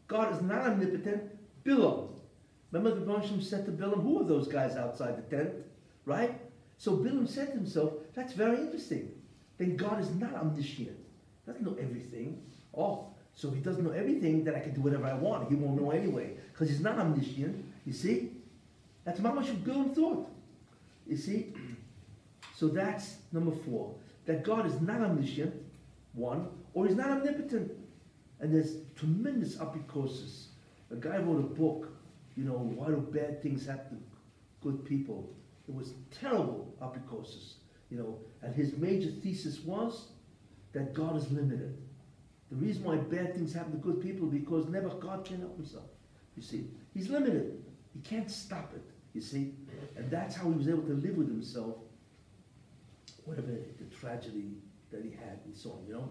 God is not omnipotent. Bilam. Remember the Moshe said to Bilam, who are those guys outside the tent? Right? So Bilam said to himself, that's very interesting. Then God is not omniscient. He doesn't know everything. Oh, so if He doesn't know everything, then I can do whatever I want. He won't know anyway, because He's not omniscient. You see? That's how much Bilam thought. You see? So that's number 4. That God is not omniscient, 1, or He's not omnipotent. And there's tremendous apicosis. A guy wrote a book, you know, why do bad things happen to good people? It was terrible apicosis, you know. And his major thesis was that God is limited. The reason why bad things happen to good people is because never God can help Himself. You see, He's limited. He can't stop it. You see, and that's how he was able to live with himself, whatever the tragedy that he had and so on. You know,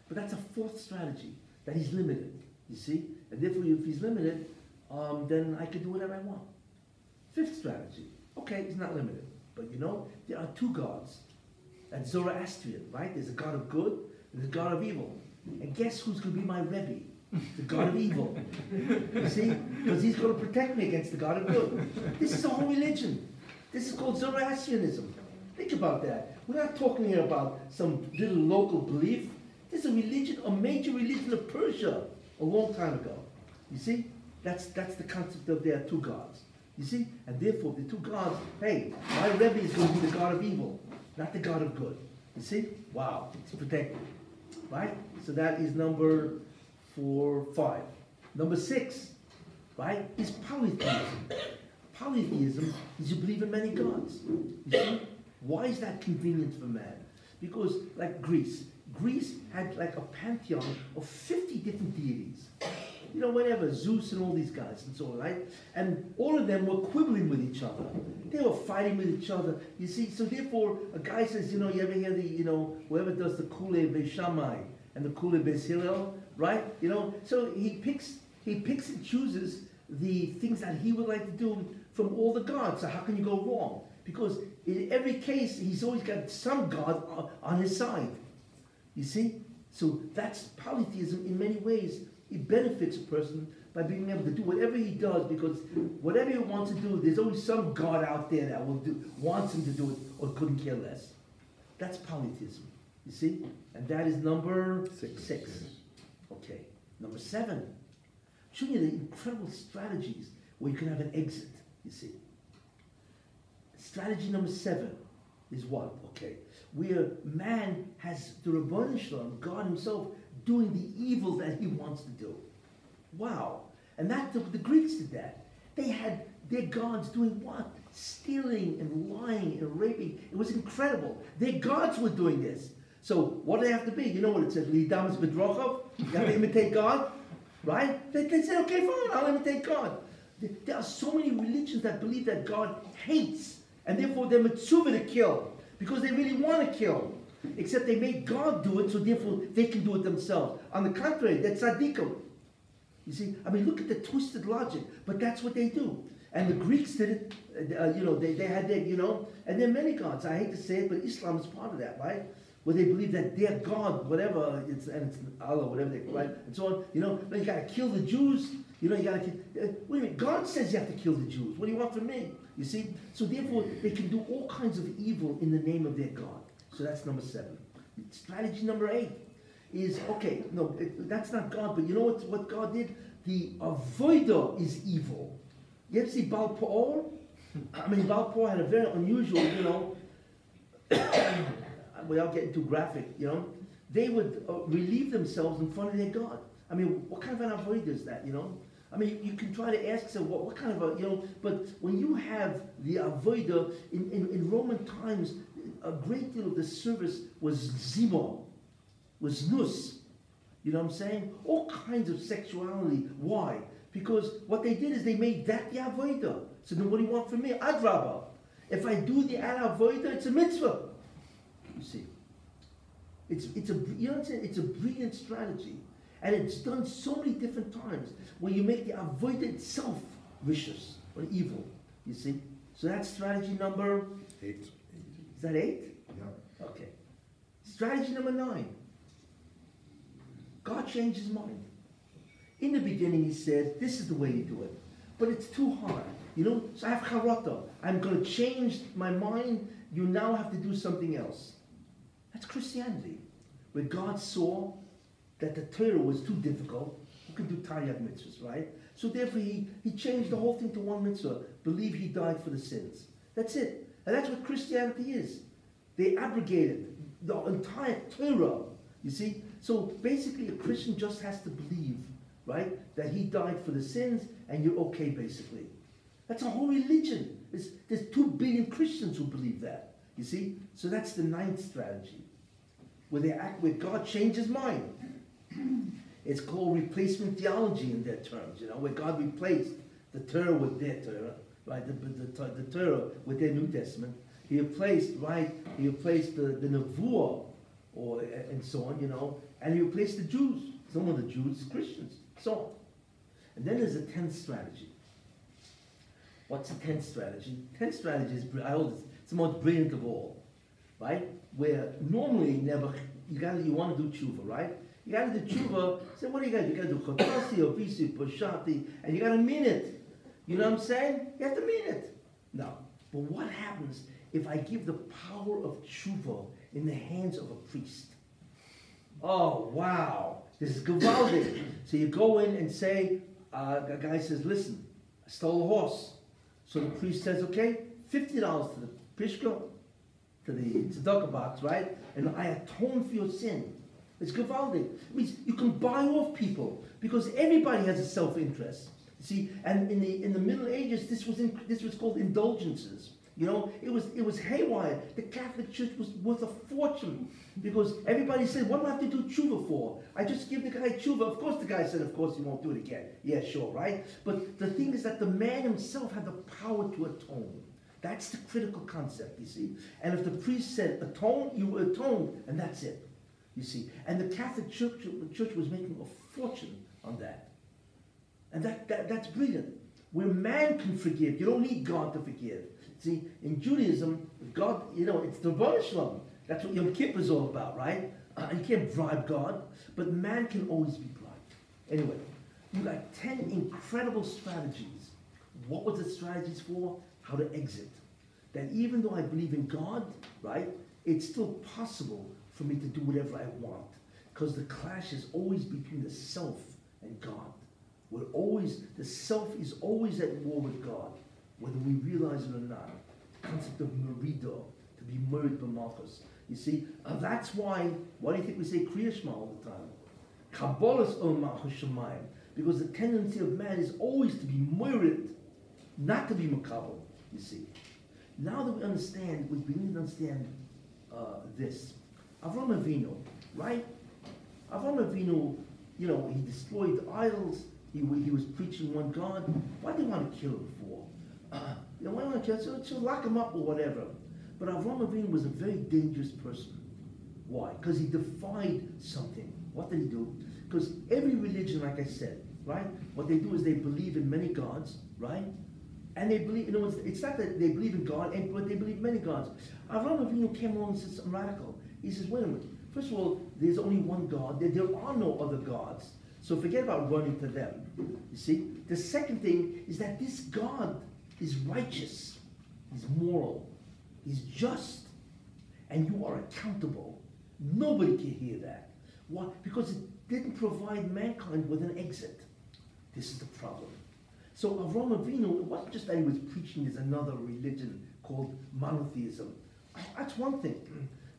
but that's a 4th strategy, that he's limited. You see, and therefore, if he's limited, then I can do whatever I want. 5th strategy. Okay, he's not limited. But you know, there are two gods. That's Zoroastrian, right? There's a God of good and there's a God of evil. And guess who's going to be my Rebbe? The God of evil. You see? Because he's going to protect me against the God of good. This is a whole religion. This is called Zoroastrianism. Think about that. We're not talking here about some little local belief. This is a religion, a major religion of Persia a long time ago. You see? That's the concept of there are two gods. You see? And therefore, the two gods, hey, my Rebbe is going to be the God of evil, not the God of good. You see? Wow, it's protected. Right? So that is number 5. Number 6, right, is polytheism. Polytheism is you believe in many gods. You see? Why is that convenient for man? Because, like Greece had like a pantheon of 50 different deities. You know, whatever, Zeus and all these guys and so on, right? And all of them were quibbling with each other. They were fighting with each other. You see, so therefore, a guy says, you know, you ever hear the, you know, whoever does the Kule Beis Shammai and the Kule Beis Hillel, right? You know, so he picks and chooses the things that he would like to do from all the gods. So how can you go wrong? Because in every case, he's always got some god on his side. You see? So that's polytheism in many ways. It benefits a person by being able to do whatever he does, because whatever he wants to do, there's always some God out there that wants him to do it or couldn't care less. That's polytheism, you see? And that is number 6. Okay. Number 7. Showing you the incredible strategies where you can have an exit, you see. Strategy number 7 is what? Okay. Where man has the Rabban Shalom, God himself, doing the evil that he wants to do. Wow. And the Greeks did that. They had their gods doing what? Stealing and lying and raping. It was incredible. Their gods were doing this. So what do they have to be? You know what it says? Lidamas bedrochav. You have to imitate God. Right? They said, okay, fine, I'll imitate God. There are so many religions that believe that God hates, and therefore they're mitzvah to kill, because they really want to kill. Except they made God do it, so therefore they can do it themselves. On the contrary, they're tzaddikim. You see, I mean, look at the twisted logic, but that's what they do. And the Greeks did it, you know, they had their, you know, and there are many gods. I hate to say it, but Islam is part of that, right? Where they believe that their God, whatever, it's Allah, whatever they call it, and so on, you know, you gotta kill the Jews, you know, you gotta kill, wait a minute, God says you have to kill the Jews. What do you want from me? You see? So therefore, they can do all kinds of evil in the name of their God. So that's number 7. Strategy number 8 is, okay, no, that's not God, but you know what God did? The avoider is evil. You ever see Baal Peor? I mean, Baal Peor had a very unusual, you know, without getting too graphic, you know, they would relieve themselves in front of their God. I mean, what kind of an avoider is that, you know? I mean, you can try to ask, so what kind of a, you know, but when you have the avoider, in Roman times, a great deal of the service was zimo, was nus. You know what I'm saying? All kinds of sexuality. Why? Because what they did is they made that the avodah. So then what do you want from me? Adrabah. If I do the avodah, it's a mitzvah. You see. It's a, you know what I'm saying? It's a brilliant strategy. And it's done so many different times where you make the avodah itself vicious or evil. You see? So that's strategy number 8. Is that 8? Yeah. Okay. Strategy number 9. God changed his mind. In the beginning he said, this is the way you do it. But it's too hard. You know, so I have charata. I'm going to change my mind. You now have to do something else. That's Christianity. Where God saw that the Torah was too difficult. Who can do Taryag mitzvahs, right? So therefore he changed the whole thing to one mitzvah. Believe he died for the sins. That's it. And that's what Christianity is. They abrogated the entire Torah. You see? So basically a Christian just has to believe, right, that he died for the sins and you're okay basically. That's a whole religion. There's 2 billion Christians who believe that. You see? So that's the 9th strategy. Where God changes mind. It's called replacement theology in their terms, you know, where God replaced the Torah with their Torah, right? The Torah with their New Testament. He replaced, right? He replaced the Nevuah, and so on, you know, and he replaced the Jews. Some of the Jews, Christians, so on. And then there's a 10th strategy. What's the 10th strategy? 10th strategy is, it's the most brilliant of all, right? Where normally you want to do tshuva, right? You got to do tshuva. So what do you got? You got to do chotasi, ovisi, poshati, and you got to mean it. You know what I'm saying? You have to mean it. No. But what happens if I give the power of tshuva in the hands of a priest? Oh, wow. This is gewaldic. So you go in and say, a guy says, listen, I stole a horse. So the priest says, okay, $50 to the pishka, to the tzedakah box, right? And I atone for your sin. It's gewaldic. It means you can buy off people because everybody has a self-interest. See, and in the Middle Ages, this was called indulgences. You know, it was haywire. The Catholic Church was worth a fortune because everybody said, "What do I have to do tshuva for? I just give the guy tshuva." Of course, the guy said, "Of course, he won't do it again." Yeah, sure, right? But the thing is that the man himself had the power to atone. That's the critical concept, you see. And if the priest said atone, you atoned, and that's it. You see, and the Catholic Church was making a fortune on that. And that's brilliant. Where man can forgive, you don't need God to forgive. See, in Judaism, God, you know, it's the Rebbeinu Shalom. That's what Yom Kippur is all about, right? You can't bribe God, but man can always be bribed. Anyway, you got 10 incredible strategies. What was the strategies for? How to exit. That even though I believe in God, right, it's still possible for me to do whatever I want. Because the clash is always between the self and God. The self is always at war with God, whether we realize it or not. The concept of merido, to be married by Malchus. You see, that's why do you think we say Kriya Shema all the time? Kabbalah's own Malchus Shemayim. Because the tendency of man is always to be married, not to be makabel, you see. Now that we understand, we begin to understand this. Avraham Avinu, right? Avraham Avinu, you know, he destroyed the idols. He was preaching one God. Why did they want to kill him for? You know, why want to kill him? So lock him up or whatever. But Avraham Avinu was a very dangerous person. Why? Because he defied something. What did he do? Because every religion, like I said, right? What they do is they believe in many gods, right? And they believe, you know, it's not that they believe in God, but they believe many gods. Avraham Avinu came along and said something radical. He says, wait a minute. First of all, there's only one God. There are no other gods. So forget about running to them. You see? The second thing is that this God is righteous. He's moral. He's just. And you are accountable. Nobody can hear that. Why? Because it didn't provide mankind with an exit. This is the problem. So Avraham Avinu, it wasn't just that he was preaching there's another religion called monotheism. That's one thing.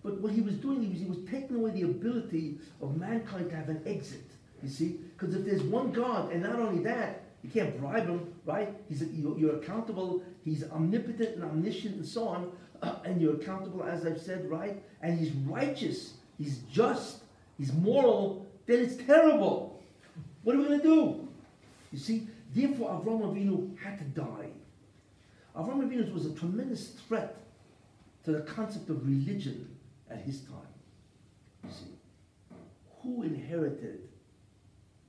But what he was doing, he was taking away the ability of mankind to have an exit. You see? Because if there's one God, and not only that, you can't bribe him, right? You're accountable. He's omnipotent and omniscient and so on. And you're accountable, as I've said, right? And he's righteous. He's just. He's moral. Then it's terrible. What are we going to do? You see? Therefore, Avraham Avinu had to die. Avraham Avinu was a tremendous threat to the concept of religion at his time. You see? Who inherited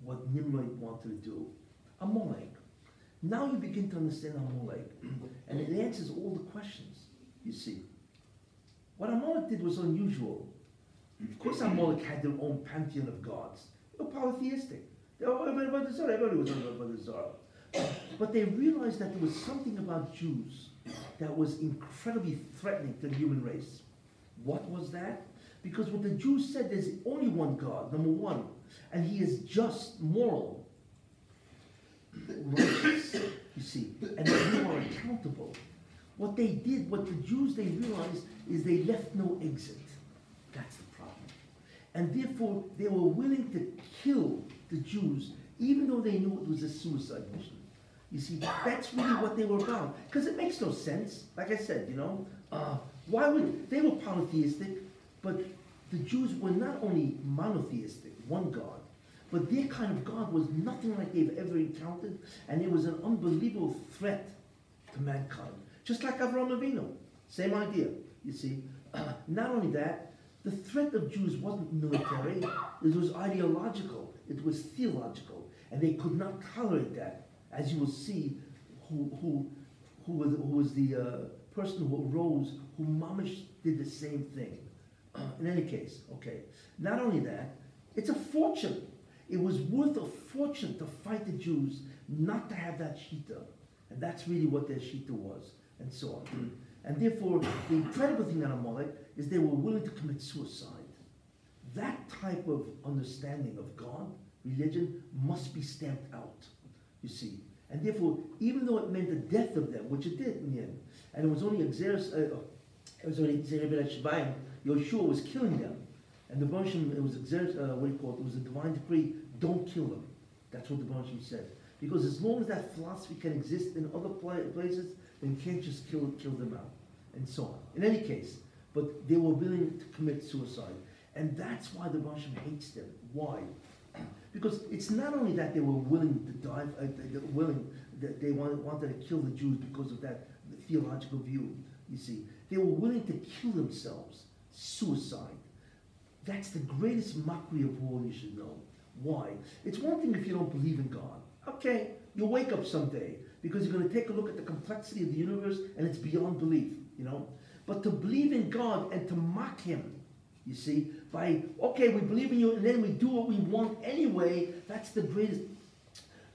what Nimrod wanted to do? Amalek. Now you begin to understand Amalek, and it answers all the questions, you see. What Amalek did was unusual. Of course Amalek had their own pantheon of gods. They were polytheistic. Everybody was under the Zara. But they realized that there was something about Jews that was incredibly threatening to the human race. What was that? Because what the Jews said, there's only one God, number one, and he is just, moral, righteous, you see, and that you are accountable. What they did, what the Jews, they realized, is they left no exit. That's the problem. And therefore, they were willing to kill the Jews, even though they knew it was a suicide mission. You see, that's really what they were about. Because it makes no sense. Like I said, you know, why would, they were polytheistic, but the Jews were not only monotheistic, one God, but their kind of God was nothing like they've ever encountered, and it was an unbelievable threat to mankind. Just like Avraham Avinu, same idea, you see. Not only that, the threat of Jews wasn't military, it was ideological, it was theological, and they could not tolerate that, as you will see, who who was the person who arose, who mamish did the same thing. In any case, okay. Not only that, it's a fortune. It was worth a fortune to fight the Jews not to have that shita. And that's really what their shita was, and so on. And therefore, the incredible thing on Amalek is they were willing to commit suicide. That type of understanding of God, religion, must be stamped out, you see. And therefore, even though it meant the death of them, which it did in the end, and it was only Yeshua was killing them, and the Banshim, it was it was a divine decree, don't kill them. That's what the Banshim said. Because as long as that philosophy can exist in other places, then you can't just kill them out, and so on. In any case, but they were willing to commit suicide. And that's why the Banshim hates them. Why? Because it's not only that they were willing to die, they wanted to kill the Jews because of that theological view, you see. They were willing to kill themselves. Suicide. That's the greatest mockery of all, you should know. Why? It's one thing if you don't believe in God. Okay, you'll wake up someday because you're going to take a look at the complexity of the universe and it's beyond belief, you know. But to believe in God and to mock Him, you see, by, okay, we believe in you and then we do what we want anyway, that's the greatest,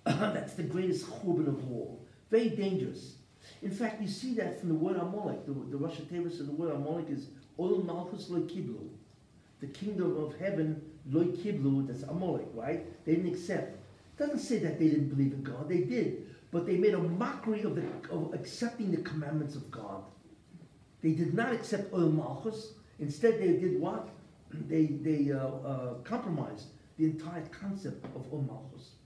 churban of all. Very dangerous. In fact, you see that from the word Amalek. The Rosh Hashanah says the word Amalek is Ol Malchus Lo Kiblu. The kingdom of heaven, Lo Kiblu, that's Amalek, right? They didn't accept. It doesn't say that they didn't believe in God. They did. But they made a mockery of accepting the commandments of God. They did not accept Ol Malchus. Instead, they did what? They compromised the entire concept of Ol Malchus.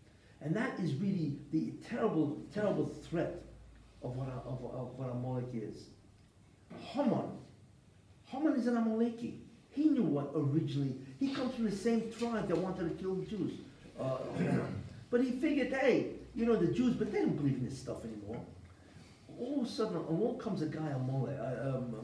And that is really the terrible, terrible threat of what Amalek is. Haman is an Amaleki. He knew what originally, he comes from the same tribe that wanted to kill the Jews. But he figured, hey, you know, the Jews, but they don't believe in this stuff anymore. All of a sudden, along comes a guy,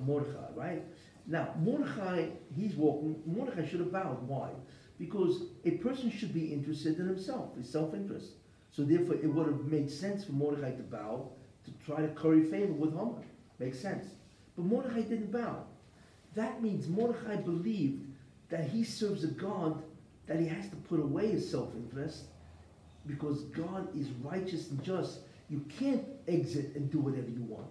Mordechai, right? Now, Mordechai, he's walking, Mordechai should have bowed. Why? Because a person should be interested in himself, his self-interest. So therefore, it would have made sense for Mordechai to bow, to try to curry favor with Haman. Makes sense. But Mordechai didn't bow. That means Mordechai believed that he serves a God that he has to put away his self-interest because God is righteous and just. You can't exit and do whatever you want.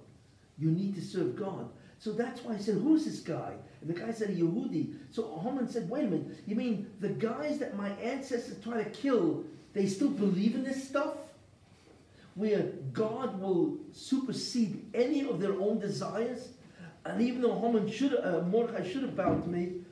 You need to serve God. So that's why I said, who's this guy? And the guy said, a Yehudi. So Haman said, wait a minute, you mean the guys that my ancestors tried to kill, they still believe in this stuff? Where God will supersede any of their own desires? And even though Mordechai should have bowed to me,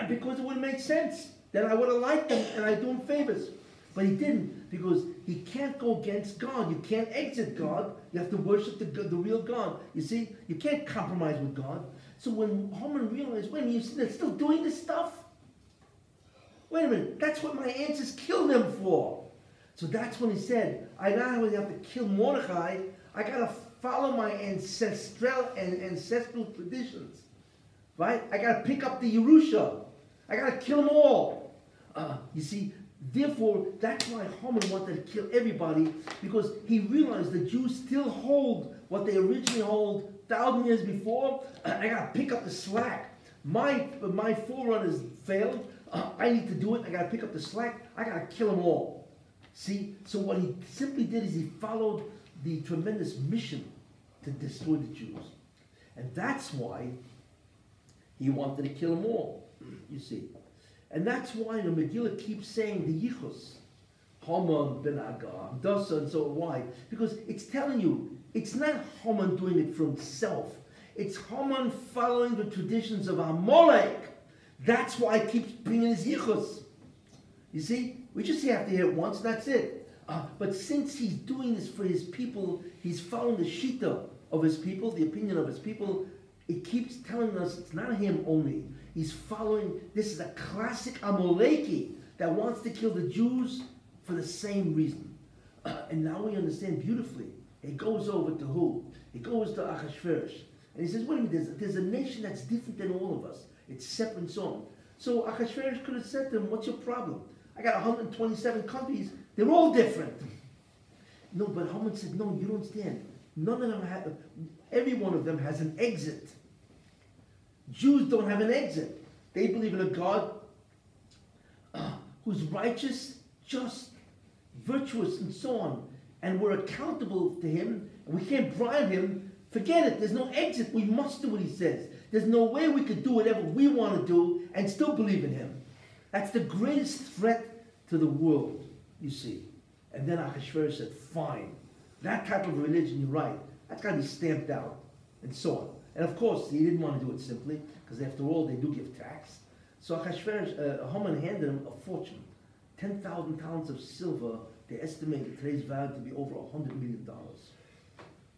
because it would have made sense. Then I would have liked him and I'd do him favors. But he didn't, because he can't go against God. You can't exit God. You have to worship the real God. You see, you can't compromise with God. So when Haman realized, wait a minute, they're still doing this stuff? Wait a minute, that's what my ancestors killed them for. So that's when he said, I not only have to kill Mordechai, I got to follow my ancestral traditions. Right? I got to pick up the Yerusha. I got to kill them all. You see, therefore, that's why Haman wanted to kill everybody, because he realized the Jews still hold what they originally hold 1,000 years before. I got to pick up the slack. My forerunners failed. I need to do it. I got to pick up the slack. I got to kill them all. See? So what he simply did is he followed the tremendous mission to destroy the Jews. And that's why he wanted to kill them all. You see? And that's why the Megillah keeps saying the Yichus, Haman ben Agag, Dasa, and so on. Why? Because it's telling you, it's not Haman doing it for himself. It's Haman following the traditions of Amalek. That's why it keeps bringing his Yichus. You see? We just have to hear it once, that's it. But since he's doing this for his people, he's following the Shita of his people, the opinion of his people, it keeps telling us it's not him only. He's following, this is a classic Amaleki that wants to kill the Jews for the same reason. And now we understand beautifully. It goes over to who? It goes to Achashverosh. And he says, wait a minute, there's a nation that's different than all of us. It's separate and so on. So Achashverosh could have said to him, what's your problem? I got 127 countries. They're all different. No, but Haman said, no, you don't understand. None of them have, every one of them has an exit. Jews don't have an exit. They believe in a God who's righteous, just, virtuous, and so on. And we're accountable to him, and we can't bribe him. Forget it, there's no exit. We must do what he says. There's no way we could do whatever we want to do and still believe in him. That's the greatest threat to the world, you see. And then Ahasuerus said, fine, that type of religion, you're right, that's got to be stamped out, and so on. And of course, he didn't want to do it simply, because after all, they do give tax. So Ahasuerus, Haman handed him a fortune, 10,000 talents of silver. They estimated today's value to be over $100 million.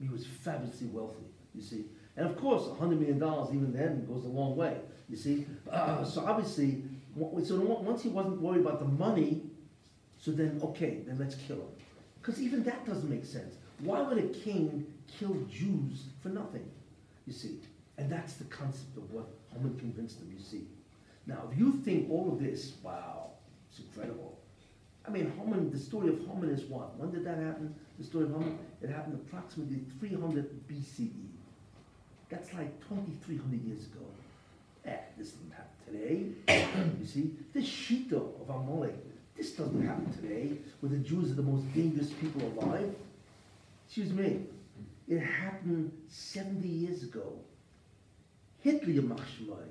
He was fabulously wealthy, you see. And of course, $100 million even then goes a long way, you see. So obviously, once he wasn't worried about the money, so then, okay, then let's kill him. Because even that doesn't make sense. Why would a king kill Jews for nothing, you see? And that's the concept of what Haman convinced them, you see. Now, if you think all of this, wow, it's incredible. I mean, Haman, the story of Haman is what? When did that happen? The story of Haman? It happened approximately 300 BCE. That's like 2,300 years ago. This doesn't happen today. You see, this Shiur of Amalek, this doesn't happen today, where the Jews are the most dangerous people alive. Excuse me. It happened 70 years ago. Hitler, Yamach Shemai.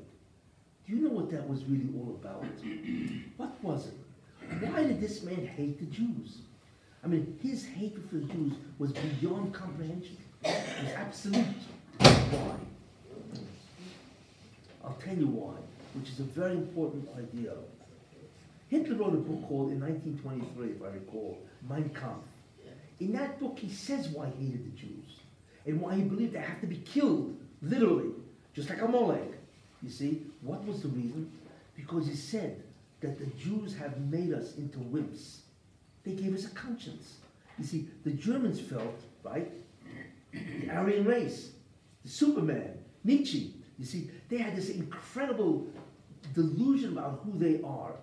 Do you know what that was really all about? What was it? Why did this man hate the Jews? I mean, his hatred for the Jews was beyond comprehension. It was absolute. Why? I'll tell you why, which is a very important idea. Hitler wrote a book called, in 1923, if I recall, Mein Kampf. In that book, he says why he hated the Jews, and why he believed they have to be killed, literally, just like Amalek. You see, what was the reason? Because he said that the Jews have made us into wimps. They gave us a conscience. You see, the Germans felt, right, the Aryan race, the Superman, Nietzsche, you see, they had this incredible delusion about who they are.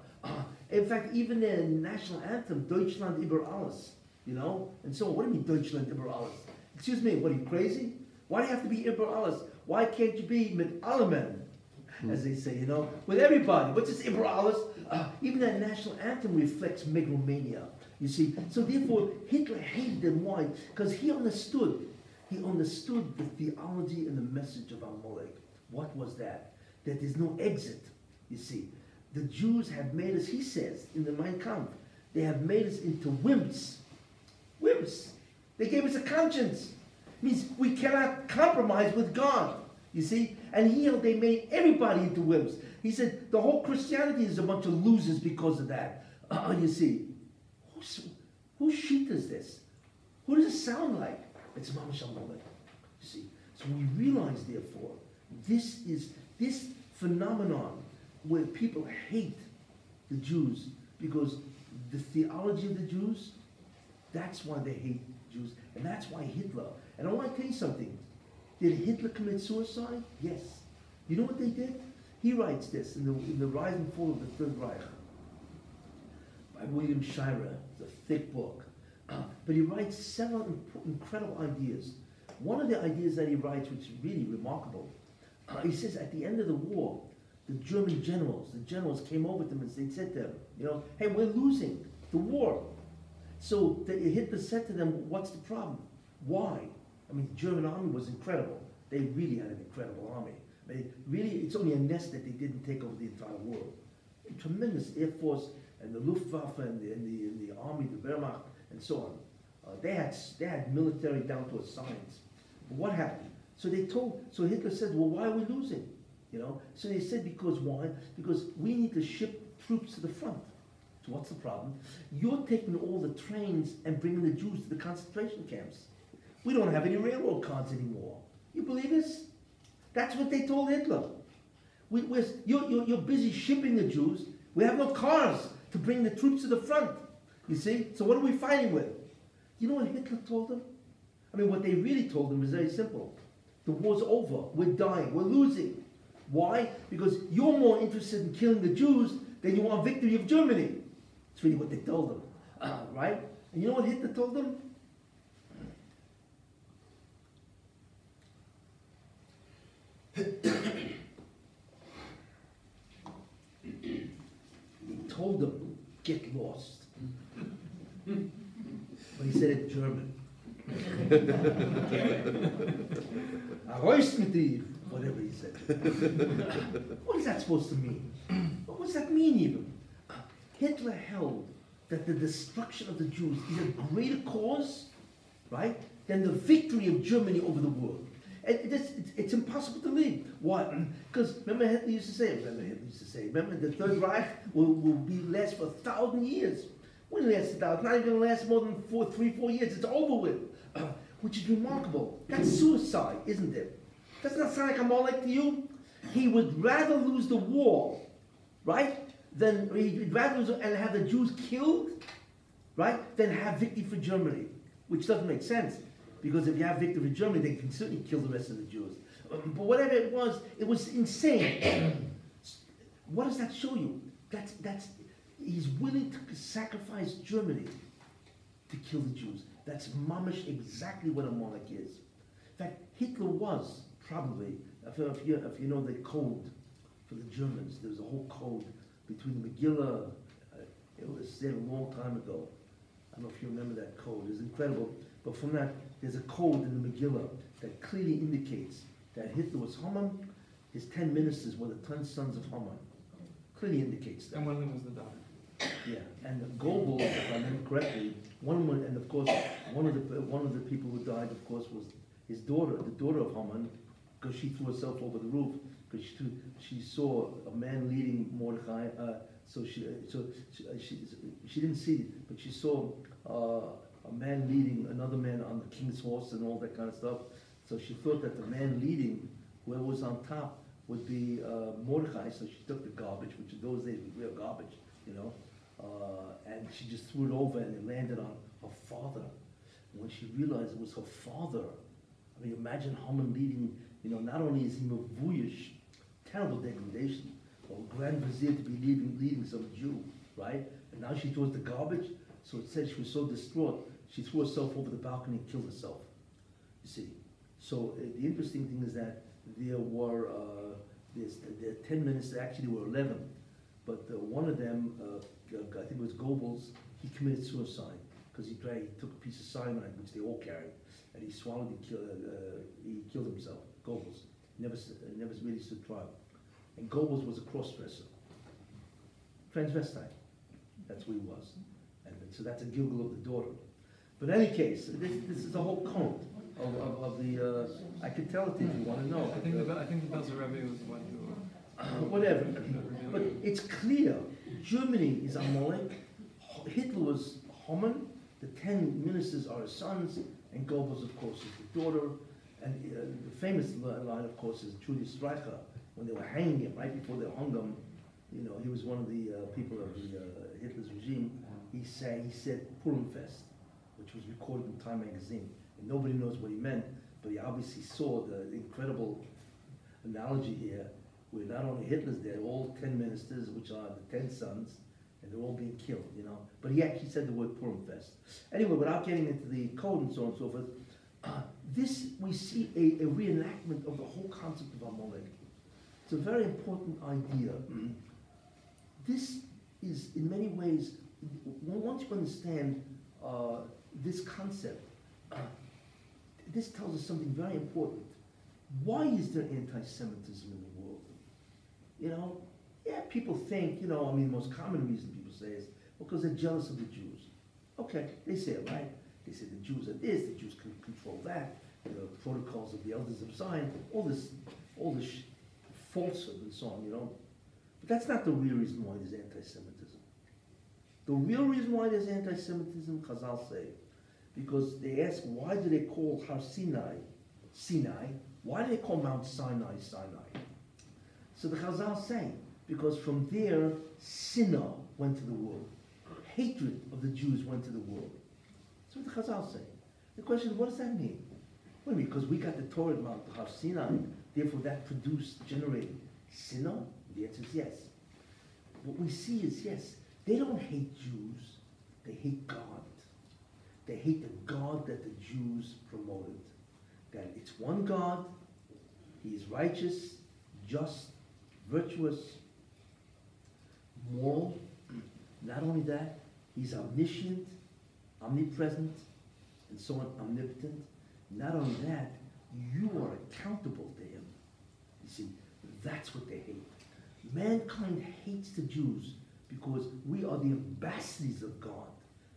In fact, even their national anthem, Deutschland über alles, you know, and so on. What do you mean, Deutschland über alles? Excuse me, what, are you crazy? Why do you have to be über alles? Why can't you be mit allen, as they say, you know, with everybody? What's this über alles? Even that national anthem reflects megalomania, you see. So therefore, Hitler hated them. Why? Because he understood the theology and the message of Amalek. What was that? That there's no exit, you see. The Jews have made us, he says, in the Mein Kampf, they have made us into wimps. Wimps. They gave us a conscience. It means we cannot compromise with God, you see. And here they made everybody into wimps. He said the whole Christianity is a bunch of losers because of that. You see. Whose sheet is this? Who does it sound like? It's Mamash Amalek. You see. So we realize, therefore, this phenomenon where people hate the Jews because the theology of the Jews, that's why they hate Jews, and that's why Hitler. And I want to tell you something. Did Hitler commit suicide? Yes. You know what they did? He writes this in the Rise and Fall of the Third Reich by William Shiur. It's a thick book. But he writes several incredible ideas. One of the ideas that he writes, which is really remarkable, he says at the end of the war, the German generals came over to him and they said to him, you know, hey, we're losing the war. So Hitler said to them, what's the problem? Why? I mean, the German army was incredible. They really had an incredible army. It's only a nest that they didn't take over the entire world. A tremendous air force and the Luftwaffe and the army, the Wehrmacht, and so on. They had military down to a science. But what happened? So Hitler said, well, why are we losing? You know? So they said, because why? Because we need to ship troops to the front. So what's the problem? You're taking all the trains and bringing the Jews to the concentration camps. We don't have any railroad cars anymore. You believe this? That's what they told Hitler. You're busy shipping the Jews. We have no cars to bring the troops to the front. You see? So what are we fighting with? You know what Hitler told them? I mean, what they really told them is very simple. The war's over. We're dying. We're losing. Why? Because you're more interested in killing the Jews than you want victory of Germany. That's really what they told them. Right? And you know what Hitler told them? He told them, get lost. But he said it in German. Arrest mit dir, whatever he said. What is that supposed to mean? What does that mean even? Hitler held that the destruction of the Jews is a greater cause, right, than the victory of Germany over the world. And it's impossible to believe. Why? Because remember Hitler used to say, remember the Third Reich will last for 1,000 years. When it lasts 1,000, not even going to last more than 3-4 years. It's over with, which is remarkable. That's suicide, isn't it? Doesn't that sound like Amalek to you? He would rather lose the war, right? He'd rather lose and have the Jews killed, right? Than have victory for Germany, which doesn't make sense. Because if you have victory for Germany, they can certainly kill the rest of the Jews. But whatever it was insane. What does that show you? He's willing to sacrifice Germany to kill the Jews. That's mamish exactly what Amalek is. In fact, Hitler was probably, if you know the code for the Germans, there was a whole code between the Megillah, it was said a long time ago. I don't know if you remember that code. It's incredible. But from that, there's a code in the Megillah that clearly indicates that Hitler was Haman, his 10 ministers were the 10 sons of Haman. Clearly indicates that. And one of them was the daughter. Yeah, and Goebbels, if I remember correctly, and of course, one of the people who died, of course, was his daughter, the daughter of Haman, because she threw herself over the roof because she saw a man leading Mordechai. So she didn't see it, but she saw a man leading another man on the king's horse and all that kind of stuff. So she thought that the man leading, whoever was on top, would be Mordechai. So she took the garbage, which in those days was real garbage, you know, and she just threw it over and it landed on her father. And when she realized it was her father, I mean, imagine Haman leading, you know, not only is he mavuyish, terrible degradation, or Grand Vizier to be leading some Jew, right? And now she throws the garbage. So it said she was so distraught, she threw herself over the balcony and killed herself. You see. So the interesting thing is that there were 10 ministers, actually there were 11, but one of them, I think it was Goebbels, he committed suicide because he took a piece of cyanide, which they all carried, and he swallowed and he killed himself. Goebbels never really stood trial. And Goebbels was a cross-dresser, transvestite. That's who he was. And so that's a giggle of the daughter. But in any case, this is a whole cone of the. I could tell it to you if you want to know. I think the Belzer Rabbi was the one who. Whatever. But it's clear. Germany is Amalek. Hitler was Haman. The 10 ministers are his sons, and Goebbels, of course, is the daughter. And the famous line, of course, is Julius Streicher, when they were hanging him, right before they hung him. You know, he was one of the people of the Hitler's regime. He said Purim Fest, which was recorded in Time magazine. And nobody knows what he meant, but he obviously saw the incredible analogy here, where not only Hitler's dead, all 10 ministers, which are the 10 sons, and they're all being killed, you know. But he actually said the word Purim Fest. Anyway, without getting into the code and so on and so forth, this, we see a reenactment of the whole concept of Amalek. It's a very important idea. This is, in many ways, once you understand this concept, this tells us something very important. Why is there anti-Semitism in the world? You know, yeah, people think, you know, I mean, the most common reason people say is because they're jealous of the Jews. Okay, they say it, right? They say the Jews are this, the Jews can control that, the protocols of the elders of Zion, all this falsehood and so on, you know. But that's not the real reason why there's anti-Semitism. The real reason why there's anti-Semitism, Chazal say, because they ask, why do they call Har Sinai, Sinai? Why do they call Mount Sinai, Sinai? So the Chazal say, because from there, sinah went to the world. Hatred of the Jews went to the world. That's what the Chazal say. The question is, what does that mean? What do you mean? Because we got the Torah at Mount Har Sinai, therefore that generated sinah? The answer is yes. What we see is, yes, they don't hate Jews, they hate God. They hate the God that the Jews promoted. That it's one God, He is righteous, just, virtuous, moral. Not only that, he's omniscient, omnipresent, and so on, omnipotent. Not only that, you are accountable to him. You see, that's what they hate. Mankind hates the Jews because we are the ambassadors of God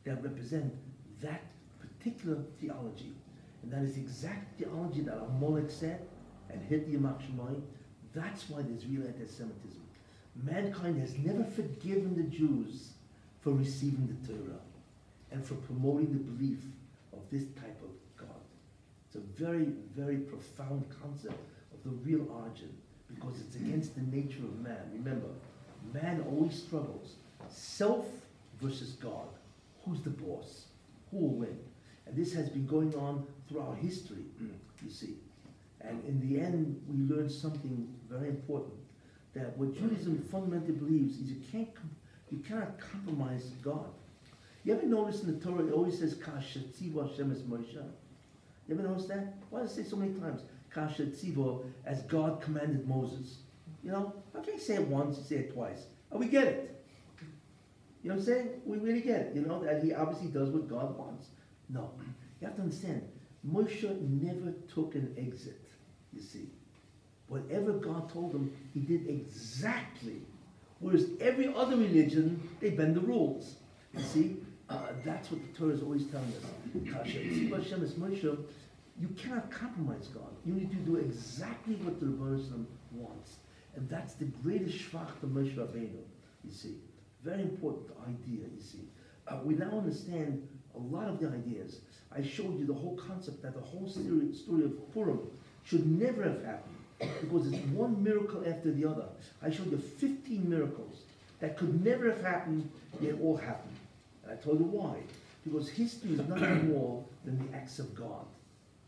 that represent that particular theology. And that is the exact theology that Amalek said and Hitler Makshemai. That's why there's real anti-Semitism. Mankind has never forgiven the Jews for receiving the Torah and for promoting the belief of this type of God. It's a very, very profound concept of the real origin because it's against the nature of man. Remember, man always struggles. Self versus God. Who's the boss? Who will win? And this has been going on throughout history, you see. And in the end, we learn something very important, that what Judaism fundamentally believes is you cannot compromise God. You ever notice in the Torah, it always says, Kasher Tziva Hashem es Moshe? You ever notice that? Why does it say so many times, Kasher Tziva, as God commanded Moses? You know, how can you say it once, you say it twice? Oh, we get it. You know what I'm saying? We really get it, you know, that he obviously does what God wants. No, you have to understand, Moshe never took an exit, you see. Whatever God told him, he did exactly. Whereas every other religion, they bend the rules. You see, that's what the Torah is always telling us. Moshe, you cannot compromise God. You need to do exactly what the Rebbe wants. And that's the greatest shvach of Moshe Rabbeinu, you see. Very important idea, you see. We now understand a lot of the ideas. I showed you the whole concept that the whole story of Purim should never have happened because it's one miracle after the other. I showed you 15 miracles that could never have happened, yet all happened. And I told you why. Because history is nothing more than the acts of God.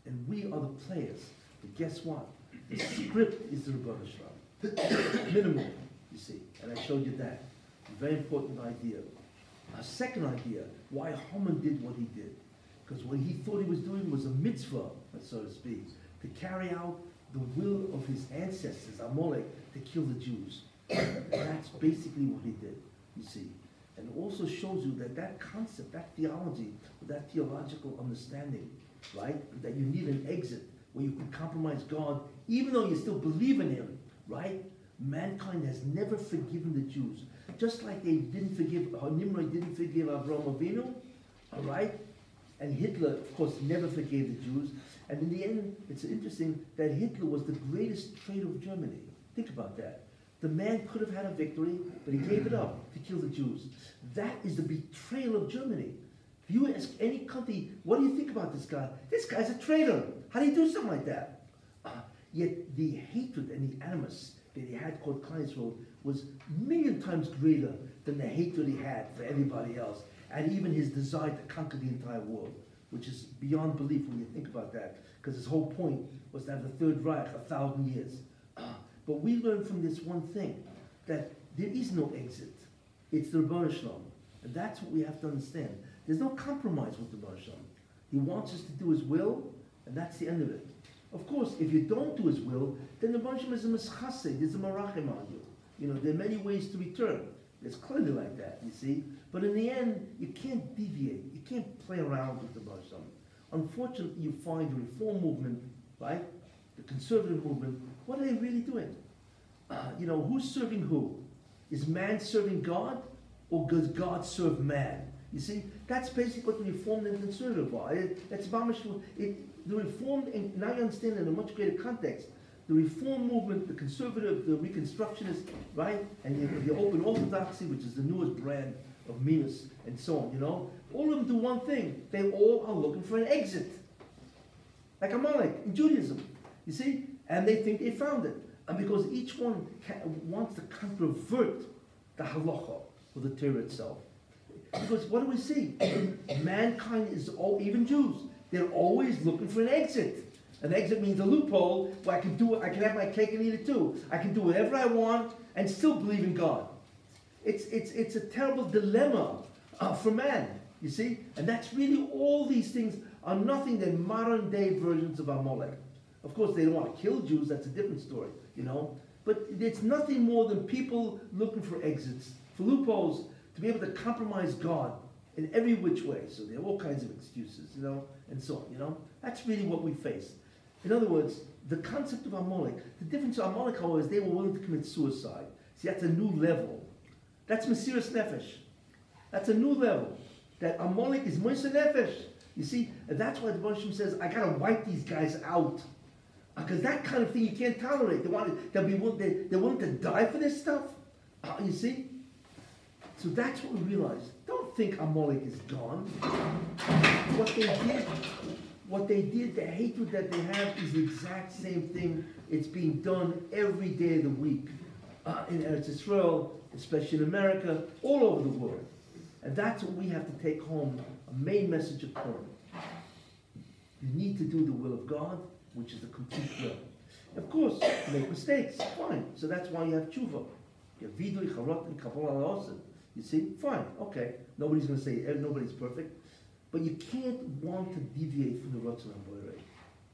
And we are the players. But guess what? The script is the Rebbe Shalom. Minimal, you see. And I showed you that. A very important idea. A second idea, why Haman did what he did. Because what he thought he was doing was a mitzvah, so to speak, to carry out the will of his ancestors, Amalek, to kill the Jews. And that's basically what he did, you see. And it also shows you that that concept, that theology, that theological understanding, right, that you need an exit where you can compromise God, even though you still believe in him, right? Mankind has never forgiven the Jews. Just like they didn't forgive, Nimrod didn't forgive Avraham Avinu, all right? And Hitler, of course, never forgave the Jews. And in the end, it's interesting that Hitler was the greatest traitor of Germany. Think about that. The man could have had a victory, but he gave it up to kill the Jews. That is the betrayal of Germany. If you ask any country, what do you think about this guy? This guy's a traitor. How do you do something like that? Yet the hatred and the animus that he had toward Klal Yisrael was a million times greater than the hatred he had for everybody else, and even his desire to conquer the entire world, which is beyond belief when you think about that, because his whole point was to have the Third Reich 1,000 years. But we learn from this one thing, that there is no exit. It's the Rebbe Shalom. And that's what we have to understand. There's no compromise with the Rebbe Shalom. He wants us to do his will, and that's the end of it. Of course, if you don't do his will, then the Rebbe Shalom is a mischased, there's a marachim on you. You know, there are many ways to return. It's clearly like that, you see. But in the end, you can't deviate. You can't play around with the Rebbe Shalom. Unfortunately, you find the reform movement, right? The conservative movement, what are they really doing? You know, who's serving who? Is man serving God, or does God serve man? You see, that's basically what the Reformed and conservative are. That's the Reformed, and now you understand in a much greater context, the Reform movement, the conservative, the Reconstructionist, right? And the Open Orthodoxy, which is the newest brand of meanness, and so on, you know? All of them do one thing. They all are looking for an exit. Like Amalek in Judaism, you see? And they think they found it. And because each one wants to controvert the halacha or the Torah itself. Because what do we see? Mankind is, even Jews, they're always looking for an exit. An exit means a loophole where I can have my cake and eat it too. I can do whatever I want and still believe in God. It's a terrible dilemma for man, you see? And that's really, all these things are nothing than modern day versions of Amalek. Of course, they don't want to kill Jews, that's a different story, you know? But it's nothing more than people looking for exits, for loopholes, to be able to compromise God in every which way. So there are all kinds of excuses, and so on, That's really what we face. In other words, the concept of Amalek, the difference of Amalek, however, is they were willing to commit suicide. See, that's a new level. That's Mesiras Nefesh. That's a new level. That Amalek is Mesiras Nefesh. You see, and that's why the Baruch Shem says, I gotta wipe these guys out. Because that kind of thing you can't tolerate. They're willing to die for this stuff. You see? So that's what we realize. Don't think Amalek is gone. What they did, the hatred that they have is the exact same thing. It's being done every day of the week. In Eretz Israel, especially in America, all over the world. And that's what we have to take home, a main message of Purim. You need to do the will of God, which is the complete will. Of course, you make mistakes, fine. So that's why you have tshuva. You have vidui, charot, and kabbalah al-osed. You see? Fine, okay. Nobody's going to say nobody's perfect. But you can't want to deviate from the Ratzon HaBorei,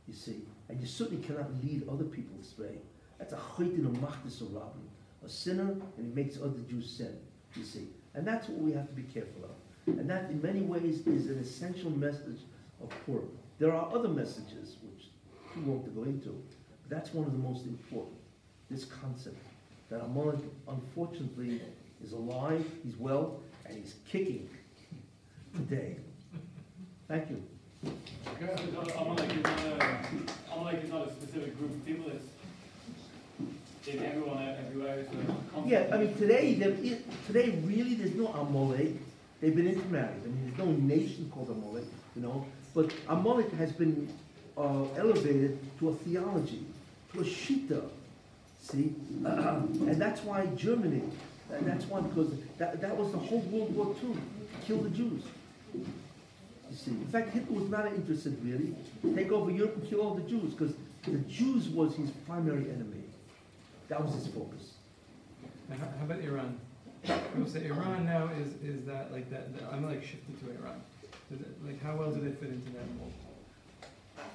you see. And you certainly cannot lead other people astray. That's a chaytin of machdis of Rabbi. A sinner, and he makes other Jews sin, you see. And that's what we have to be careful of. And that, in many ways, is an essential message of Purim. There are other messages, which too long to go into, but that's one of the most important. This concept that Amalek, unfortunately, is alive, he's well, and he's kicking today. Thank you. Amalek is not a specific group of people. It's everyone everywhere. Yeah, I mean, today really there's no Amalek. They've been intermarried. I mean, there's no nation called Amalek, But Amalek has been elevated to a theology, to a shita. See? And that's why Germany, and that's why, because that was the whole World War II, kill the Jews. You see? In fact, Hitler was not interested really, take over Europe and kill all the Jews, because the Jews was his primary enemy. That was his focus. And how about Iran? I will say Iran now is that like that. I'm like shifted to Iran. Like how well do they fit into that mold?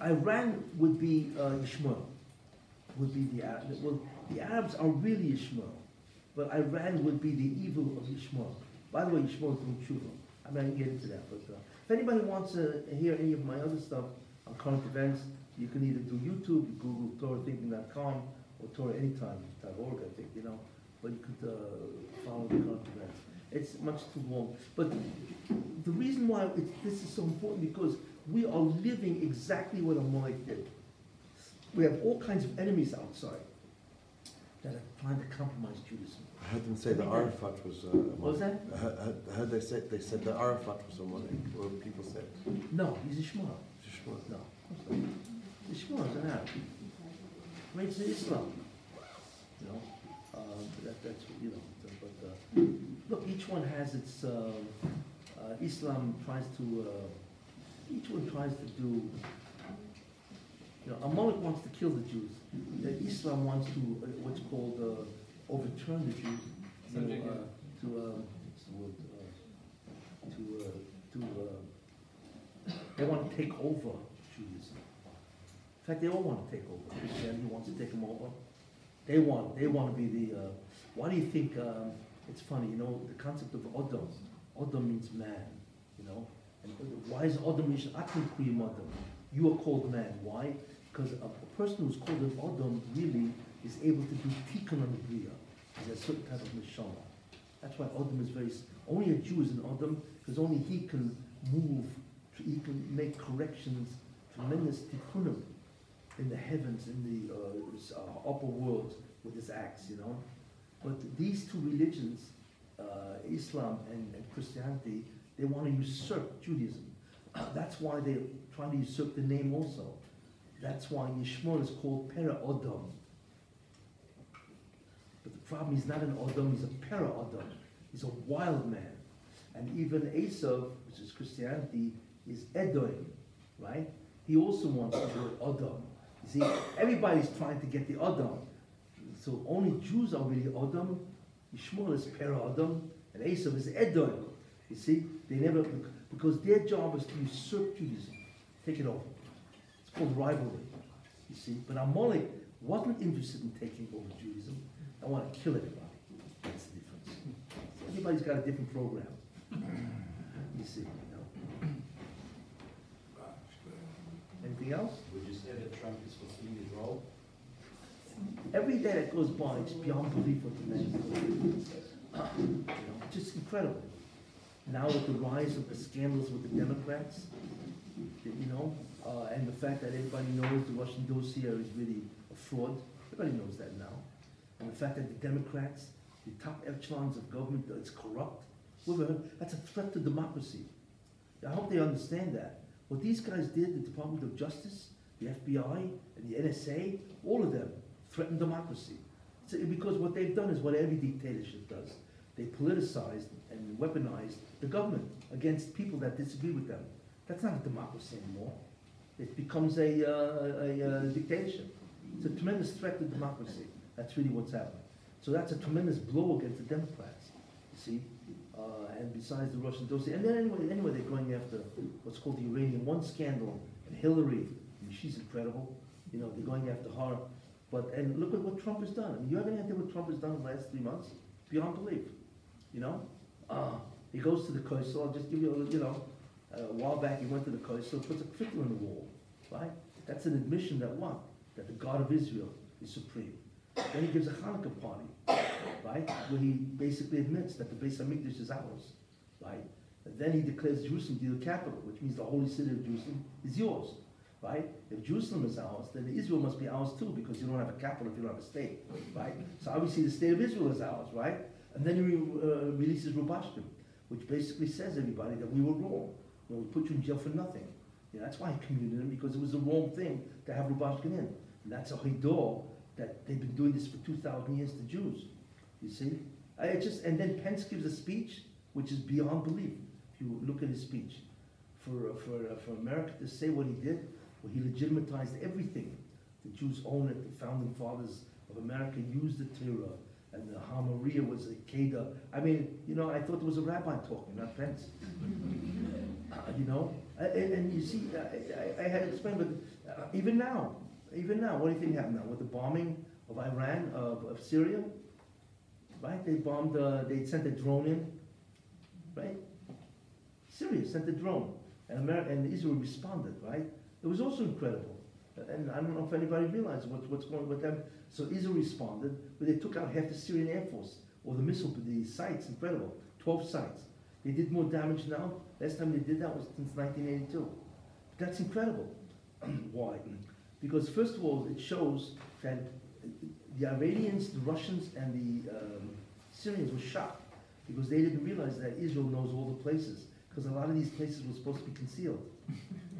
Iran would be Yishmael. Would be the Arabs. Well, the Arabs are really Yishmael, but Iran would be the evil of Yishmael. By the way, Yishmael is doing tshuva. I'm not going to get into that, but if anybody wants to hear any of my other stuff on current events, you can either do YouTube, you Google TorahThinking.com, or TorahAnytime.org, I think, but you could follow the current events. It's much too long. But the reason why this is so important, because we are living exactly what Amalek did. We have all kinds of enemies outside that are trying to compromise Judaism. I heard them say that Arafat was What was that? I heard they said that Arafat was Amalek, or people said. No, he's Ishmael. Ishmael. No, of course not. Ishmael is an Arab. Raised in Islam. That's but look, each one has its. Islam tries to. Each one tries to do. Amalek wants to kill the Jews. Islam wants to what's called overturn the Jews. They want to take over Judaism. In fact, they all want to take over. Christianity wants to take them over. They want to be the. Why do you think? It's funny, the concept of Adam. Adam means man, And why is Adam Atim Kuyim Adam? You are called man. Why? Because a person who's called an Adam really is able to do tikkun on the bria. There's a certain type of neshama. That's why Adam is only a Jew is an Adam, because only he can move, he can make corrections, tremendous tikkunim in the heavens, in the upper world with his acts, But these two religions, Islam and Christianity, they want to usurp Judaism. That's why they're trying to usurp the name also. That's why Yishmael is called Pera Adam. But the problem, he's not an Adam, he's a Pera Adam. He's a wild man. And even Esav, which is Christianity, is Edom, right? He also wants to do Adam. You see, everybody's trying to get the Adam. So only Jews are really Adam. Yishmael is Pera Adam, and Esav is Edom. You see, they never, because their job is to usurp Judaism, take it over. It's called rivalry. You see, but Amalek wasn't interested in taking over Judaism. I want to kill everybody. That's the difference. So everybody's got a different program. You see, Anything else? Would you say that Trump is fulfilling his role? Every day that goes by, it's beyond belief what the man is doing. Just incredible. Now with the rise of the scandals with the Democrats, and the fact that everybody knows the Russian dossier is really a fraud. Everybody knows that now. And the fact that the Democrats, the top echelons of government, it's corrupt. That's a threat to democracy. I hope they understand that. What these guys did, the Department of Justice, the FBI, and the NSA, all of them threaten democracy. Because what they've done is what every dictatorship does. They politicized and weaponized the government against people that disagree with them. That's not a democracy anymore. It becomes a dictatorship. It's a tremendous threat to democracy. That's really what's happening. So that's a tremendous blow against the Democrats, you see. And besides the Russian dossier, and then anyway, they're going after what's called the Uranium One scandal, and Hillary. She's incredible. They're going after her. And look at what Trump has done. You have any idea what Trump has done in the last 3 months? Beyond belief. He goes to the Kessin. I'll just give you a while back he went to the Kessin, puts a fiddle in the wall, right? That's an admission that what? That the God of Israel is supreme. Then he gives a Hanukkah party, right? Where he basically admits that the Beis Hamikdash is ours, right? And then he declares Jerusalem to be the capital, which means the holy city of Jerusalem is yours, right? If Jerusalem is ours, then Israel must be ours too, because you don't have a capital if you don't have a state, right? So obviously the state of Israel is ours, right? And then he releases Rubashkim, which basically says, everybody, that we were wrong. We put you in jail for nothing. That's why he commuted him, because it was the wrong thing to have Rubashkim in. And that's a hidor that they've been doing this for 2,000 years to Jews. You see? And then Pence gives a speech which is beyond belief. If you look at his speech. For America to say what he did, well, he legitimatized everything. The Jews own it. The founding fathers of America used the Torah. And the Hamaria was a Keda. I mean, I thought there was a rabbi talking, not Pence. And you see, I had to explain, but even now, what do you think happened now? With the bombing of Iran, of Syria, right? They bombed, they sent a drone in, right? Syria sent a drone, and Israel responded, right? It was also incredible. And I don't know if anybody realizes what's going on with them. So Israel responded, but they took out half the Syrian Air Force, or the sites, incredible, 12 sites. They did more damage now. Last time they did that was since 1982. But that's incredible. Why? Because first of all, it shows that the Iranians, the Russians, and the Syrians were shocked because they didn't realize that Israel knows all the places, because a lot of these places were supposed to be concealed.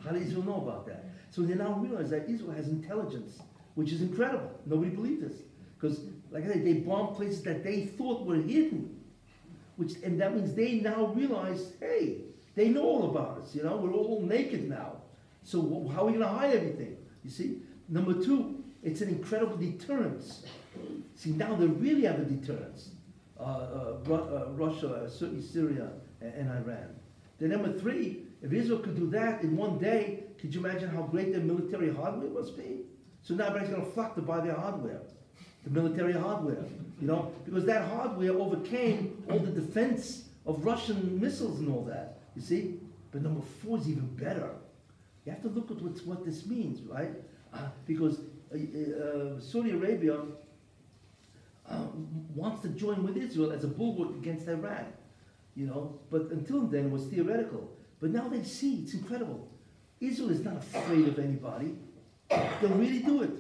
How did Israel know about that? So they now realize that Israel has intelligence, which is incredible. Nobody believed this. Because, like I said, they bombed places that they thought were hidden. And that means they now realize, hey, they know all about us, we're all naked now. So how are we going to hide everything? You see? Number two, it's an incredible deterrence. See, now they really have a deterrence. Russia, certainly Syria, and Iran. Then number three, if Israel could do that in one day, could you imagine how great their military hardware must be? So now everybody's going to flock to buy their hardware, the military hardware, because that hardware overcame all the defense of Russian missiles and all that, you see? But number four is even better. You have to look at what this means, right? Because Saudi Arabia wants to join with Israel as a bulwark against Iran, but until then it was theoretical. But now they see, it's incredible. Israel is not afraid of anybody. They'll really do it.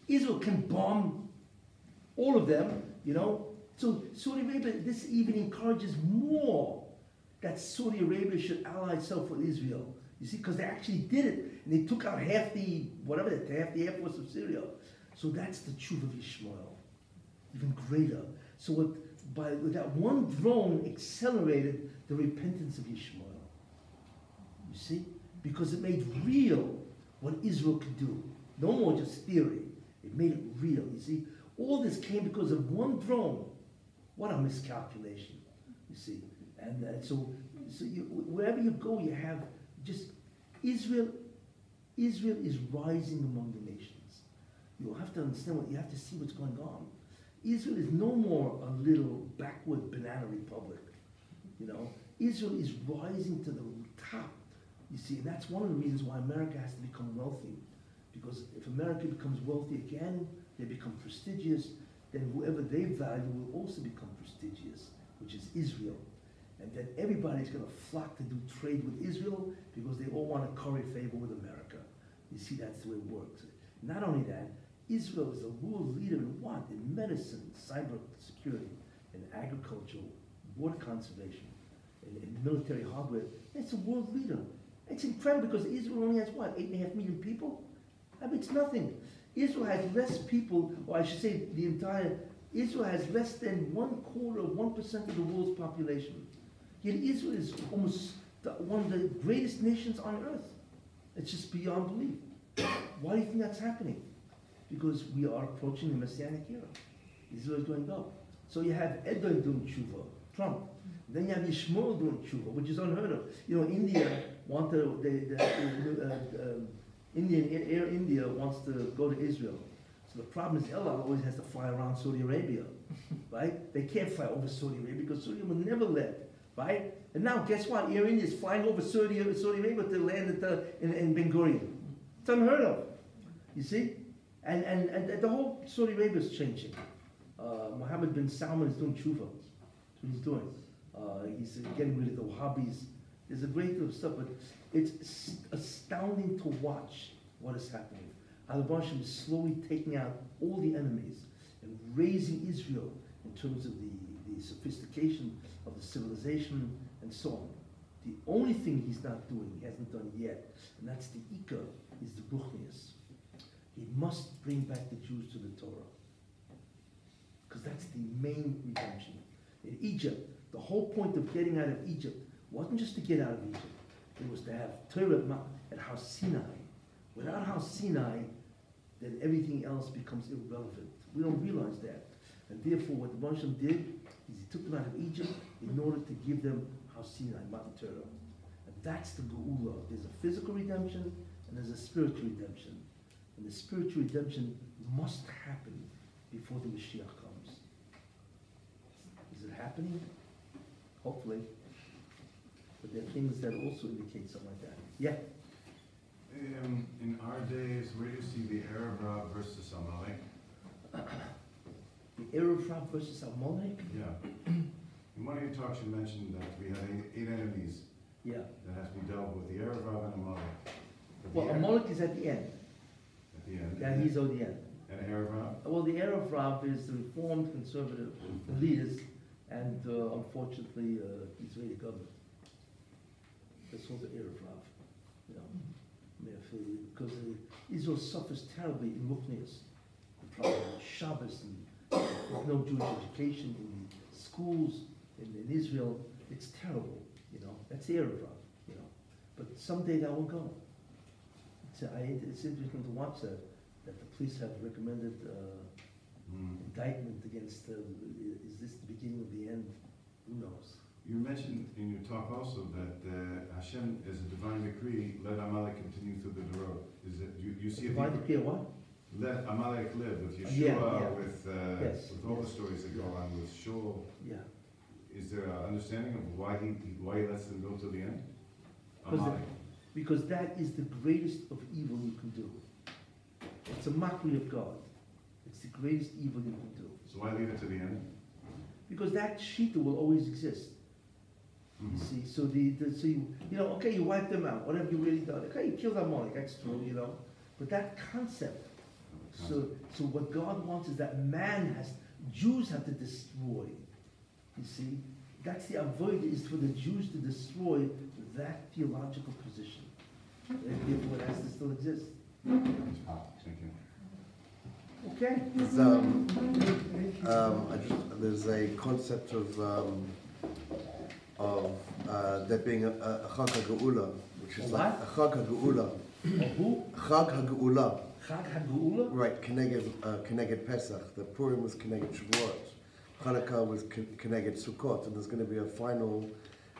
Israel can bomb all of them, So Saudi Arabia, this even encourages more that Saudi Arabia should ally itself with Israel. You see, because they actually did it. And they took out half the Air Force of Syria. So that's the truth of Ishmael. Even greater. So with that one drone accelerated the repentance of Ishmael. You see? Because it made real what Israel could do. No more just theory. It made it real. You see? All this came because of one drone. What a miscalculation. You see? And so wherever you go, you have just Israel is rising among the nations. You have to understand you have to see what's going on. Israel is no more a little backward banana republic. You know, Israel is rising to the top. You see, and that's one of the reasons why America has to become wealthy. Because if America becomes wealthy again, they become prestigious, then whoever they value will also become prestigious, which is Israel. And then everybody's going to flock to do trade with Israel because they all want to curry favor with America. You see, that's the way it works. Not only that, Israel is a world leader in what? In medicine, cyber security, in agriculture, water conservation, in military hardware. It's a world leader. It's incredible because Israel only has what, 8.5 million people? I mean, it's nothing. Israel has less people, or I should say Israel has less than 1% of the world's population. Yet Israel is almost one of the greatest nations on earth. It's just beyond belief. Why do you think that's happening? Because we are approaching the Messianic era. Israel is going up. So you have Edom doing tshuva, Trump. Then you have Yishmael doing tshuva, which is unheard of. You know, India Air India wants to go to Israel. So the problem is El Al always has to fly around Saudi Arabia, right? They can't fly over Saudi Arabia because Saudi will never let, right? And now guess what? Air India is flying over Saudi Arabia to land in Ben Gurion. It's unheard of, you see? And the whole Saudi Arabia is changing. Mohammed bin Salman is doing tshuva. That's what he's doing. He's getting rid of the Wahhabis. There's a great deal of stuff, but it's astounding to watch what is happening. Al-Bashir is slowly taking out all the enemies and raising Israel in terms of the sophistication of the civilization and so on. The only thing he's not doing, he hasn't done yet, and that's the Ikar, is the Ruchnius. He must bring back the Jews to the Torah. Because that's the main redemption. In Egypt, the whole point of getting out of Egypt wasn't just to get out of Egypt. It was to have Torah at Har Sinai. Without Har Sinai, then everything else becomes irrelevant. We don't realize that. And therefore, what the Moshe did is he took them out of Egypt in order to give them Har Sinai, Mount Torah. And that's the Geula. There's a physical redemption and there's a spiritual redemption. And the spiritual redemption must happen before the Mashiach comes. Is it happening? Hopefully. But there are things that also indicate something like that. Yeah? In our days, where do you see the Arab versus Amalek? The Arab versus Amalek? Yeah. In one of your talks, you mentioned that we had 8 enemies Yeah. that has to be dealt with, the Arab and Amalek. But Well, the Amalek is at the end. at the end. Yeah, he's at the end. And Arab? Well, the Arab is the reformed conservative leaders, and unfortunately, he's ready to govern. That's all the Arab, you know. Because Israel suffers terribly in Ruchnius. The problem of Shabbos, and there's no Jewish education in the schools in Israel. It's terrible, you know. That's the Arab, you know. But someday that will go. It's interesting to watch that the police have recommended indictment against, is this the beginning of the end? Who knows? You mentioned in your talk also that Hashem, as a divine decree, let Amalek continue through the road. Is it you see? Divine decree of what? Let Amalek live with Yeshua, Yeah. with Yes, all the yes. stories that go on with Shiur. Yeah. Is there an understanding of why he lets them go to the end? Because Amalek. Because that is the greatest of evil you can do. It's a mockery of God. It's the greatest evil you can do. So why leave it to the end? Because that shita will always exist. You see, so okay, you wipe them out, whatever you really done. Okay, you killed Amalek, that's true, you know. But that concept, so what God wants is that Jews have to destroy. You see, that's the avoid is for the Jews to destroy that theological position. And therefore it has to still exist. Thank you. Okay. There's a concept of there being a Chag HaGeula, which is like a Chag HaGeula. Who? Chag HaGeula. Chag HaGeula? Right, Keneged Pesach. The Purim was Keneged Shavuot. Hanukkah was Keneged Sukkot, and there's going to be a final.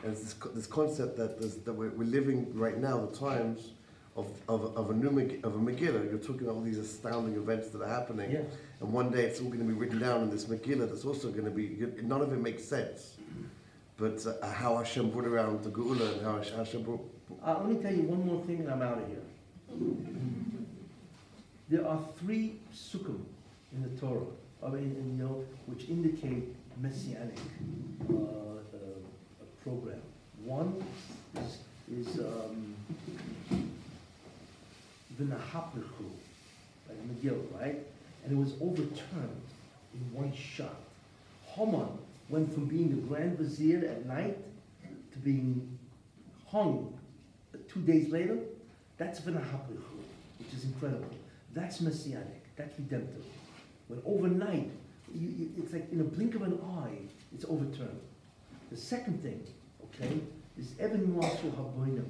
And it's this concept that we're living right now, the times of a Megillah. You're talking about all these astounding events that are happening. Yeah. And one day it's all going to be written down in this Megillah. That's also going to be, none of it makes sense. But how Hashem brought around the Geula and how Hashem brought... Let me tell you one more thing and I'm out of here. There are 3 sukkim in the Torah, which indicate messianic program. One is V'nahaprichu, like Megillah, right? And it was overturned in one shot. Haman went from being the Grand Vizier at night to being hung 2 days later. That's V'nahaprichu, which is incredible. That's messianic. That's redemptive. When overnight, it's like in a blink of an eye, it's overturned. The second thing, okay, is Even Masu Haboinim,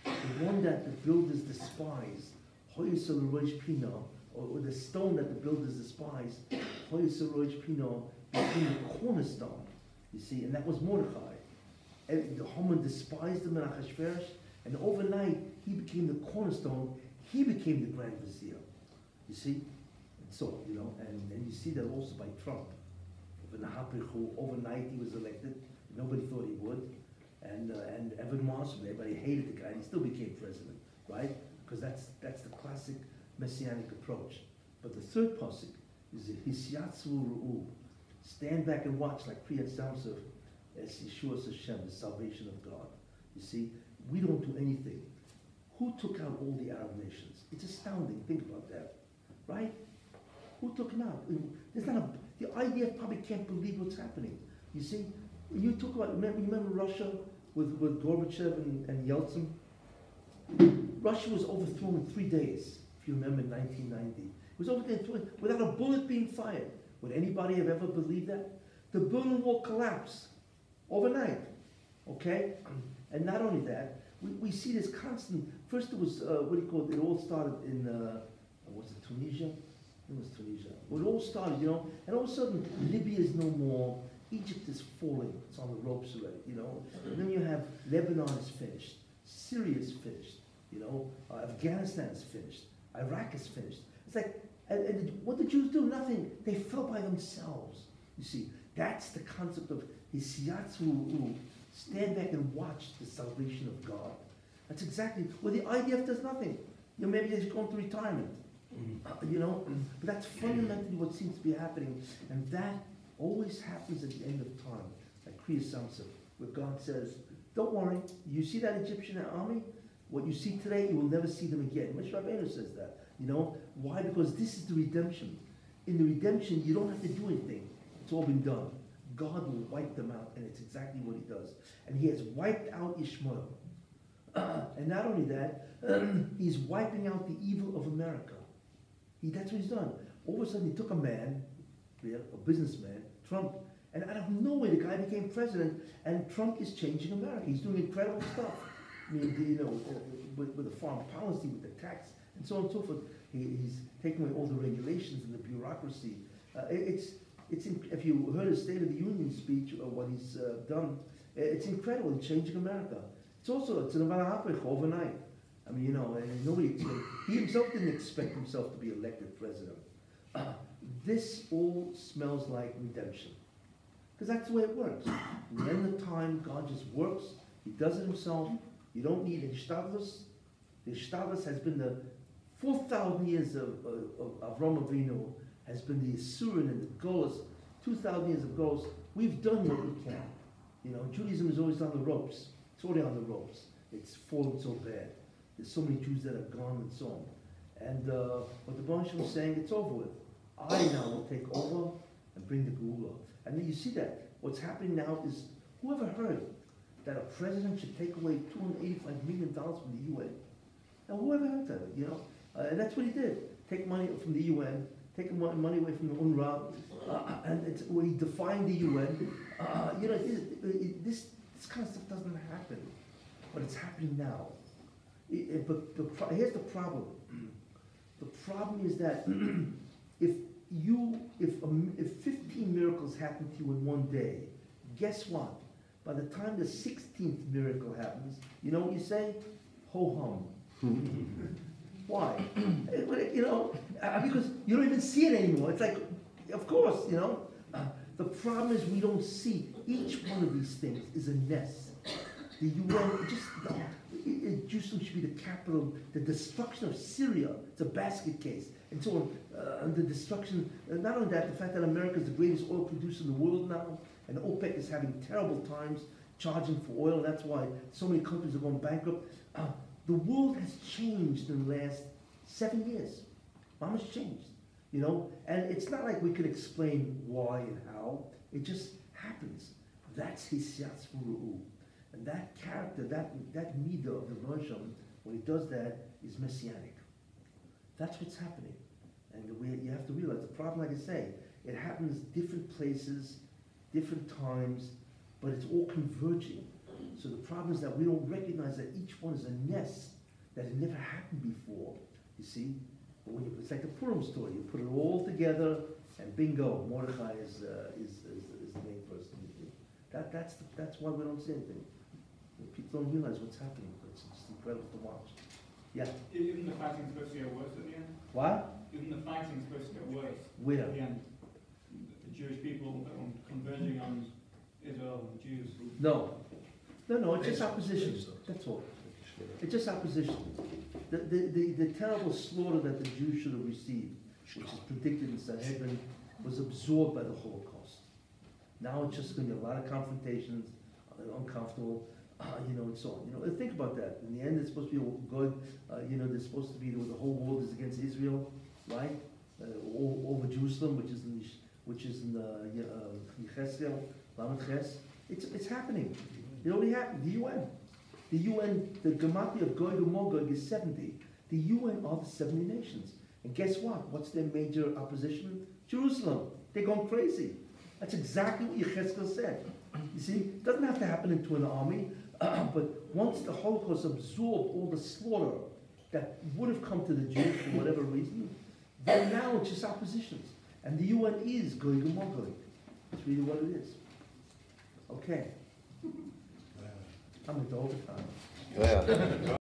the one that the builders despise, Hoyusel Rosh Pino, or the stone that the builders despise, Hoyusel Rosh Pino, became the cornerstone. You see, and that was Mordechai. The Haman despised him in Achashverosh, and overnight he became the cornerstone. He became the Grand Vizier. You see, so and you see that also by Trump. Overnight he was elected. Nobody thought he would, and Evan Marshall, everybody hated the guy. And he still became president, right? Because that's the classic messianic approach. But the third pasuk is Hisyatzu Ru'u. Stand back and watch, like Priya Samsov, as Yeshua Hashem, the salvation of God. You see, we don't do anything. Who took out all the Arab nations? It's astounding. Think about that, right? Who took them out? There's not the IDF probably can't believe what's happening. You see, when you talk about, remember Russia with Gorbachev and Yeltsin? Russia was overthrown in 3 days, if you remember, in 1990. It was overthrown without a bullet being fired. Would anybody have ever believed that? The Berlin Wall collapsed overnight, okay? And not only that, we see this constant, first it was, it all started in, was it Tunisia? It was Tunisia. It all started, and all of a sudden, Libya is no more, Egypt is falling, it's on the ropes already, And then you have Lebanon is finished, Syria is finished, Afghanistan is finished, Iraq is finished. It's like, and what did Jews do? Nothing. They fell by themselves. You see, that's the concept of Hisyatzu. Stand back and watch the salvation of God. That's exactly, well, the IDF does nothing. Maybe they're going to retirement. But that's fundamentally what seems to be happening. And that always happens at the end of time, like Kriya Samsov, where God says, don't worry, you see that Egyptian army? What you see today, you will never see them again. Moshe Rabbeinu says that. Why? Because this is the redemption. In the redemption, you don't have to do anything. It's all been done. God will wipe them out, and it's exactly what he does. And he has wiped out Ishmael. And not only that, he's wiping out the evil of America. That's what he's done. All of a sudden, he took a man, a businessman, Trump, and out of nowhere, the guy became president, and Trump is changing America. He's doing incredible stuff. With the foreign policy, with the tax, and so on and so forth. He's taking away all the regulations and the bureaucracy. If you heard his State of the Union speech or what he's done, it's incredible in changing America. It's an Amalek overnight. And nobody he himself didn't expect himself to be elected president. This all smells like redemption. Because that's the way it works. In the end of time, God just works. He does it himself. You don't need Ishtadlus. The Ishtadlus has been the 4,000 years of Avram Avinu, has been the Asurin and the Golas, 2,000 years of Golas. We've done what we can. Judaism is always on the ropes. It's already on the ropes. It's fallen so bad. There's so many Jews that have gone and so on. And what the Baruch was saying, it's over with. I now will take over and bring the Geula. And then you see that. What's happening now is, whoever heard that a president should take away $285 million from the UN? Now, whoever heard that, and that's what he did. Take money from the UN, take money away from the UNRWA, and it's where he defined the UN. This kind of stuff doesn't happen, but it's happening now. But here's the problem. The problem is that if 15 miracles happen to you in one day, guess what? By the time the 16th miracle happens, you know what you say? Ho hum. Why? You know, because you don't even see it anymore. It's like, of course, you know. The problem is we don't see each one of these things is a nest. The UN, Jerusalem should be the capital. The destruction of Syria, it's a basket case. And so on, the destruction, not only that, the fact that America is the greatest oil producer in the world now, and OPEC is having terrible times charging for oil. That's why so many countries are going bankrupt. The world has changed in the last 7 years. How much changed? You know, and it's not like we could explain why and how. It just happens. That's Hisyas Furu'u. And that character, that midah of the Rajam, when he does that, is messianic. That's what's happening. And you have to realize the problem, like I say, it happens different places, different times, but it's all converging. So the problem is that we don't recognize that each one is a nest that had never happened before. You see? But when it's like the Purim story. You put it all together, and bingo, Mordechai is the main person. That's why we don't see anything. People don't realize what's happening. It's just incredible to watch. Yeah. Isn't the fighting supposed to get worse at the end? What? Isn't the fighting supposed to get worse Where? at the end? The Jewish people converging on Israel and the Jews. No. It's just opposition. That's all. It's just opposition. The terrible slaughter that the Jews should have received, which is predicted in Sanhedrin, was absorbed by the Holocaust. Now it's just going to be a lot of confrontations, uncomfortable, and so on. You know, think about that. In the end, it's supposed to be good. There's supposed to be the whole world is against Israel, right? Over Jerusalem, which is in Yecheskel, Lamed Ches. It's happening. You know what happened? The UN, the Gematria of Gog and Magog is 70. The UN are the 70 nations. And guess what? What's their major opposition? Jerusalem. They're going crazy. That's exactly what Yecheskel said. You see, it doesn't have to happen into an army, but once the Holocaust absorbed all the slaughter that would have come to the Jews for whatever reason, then now it's just oppositions. And the UN is Gog and Magog. That's really what it is. Okay. I'm into overtime. Yeah.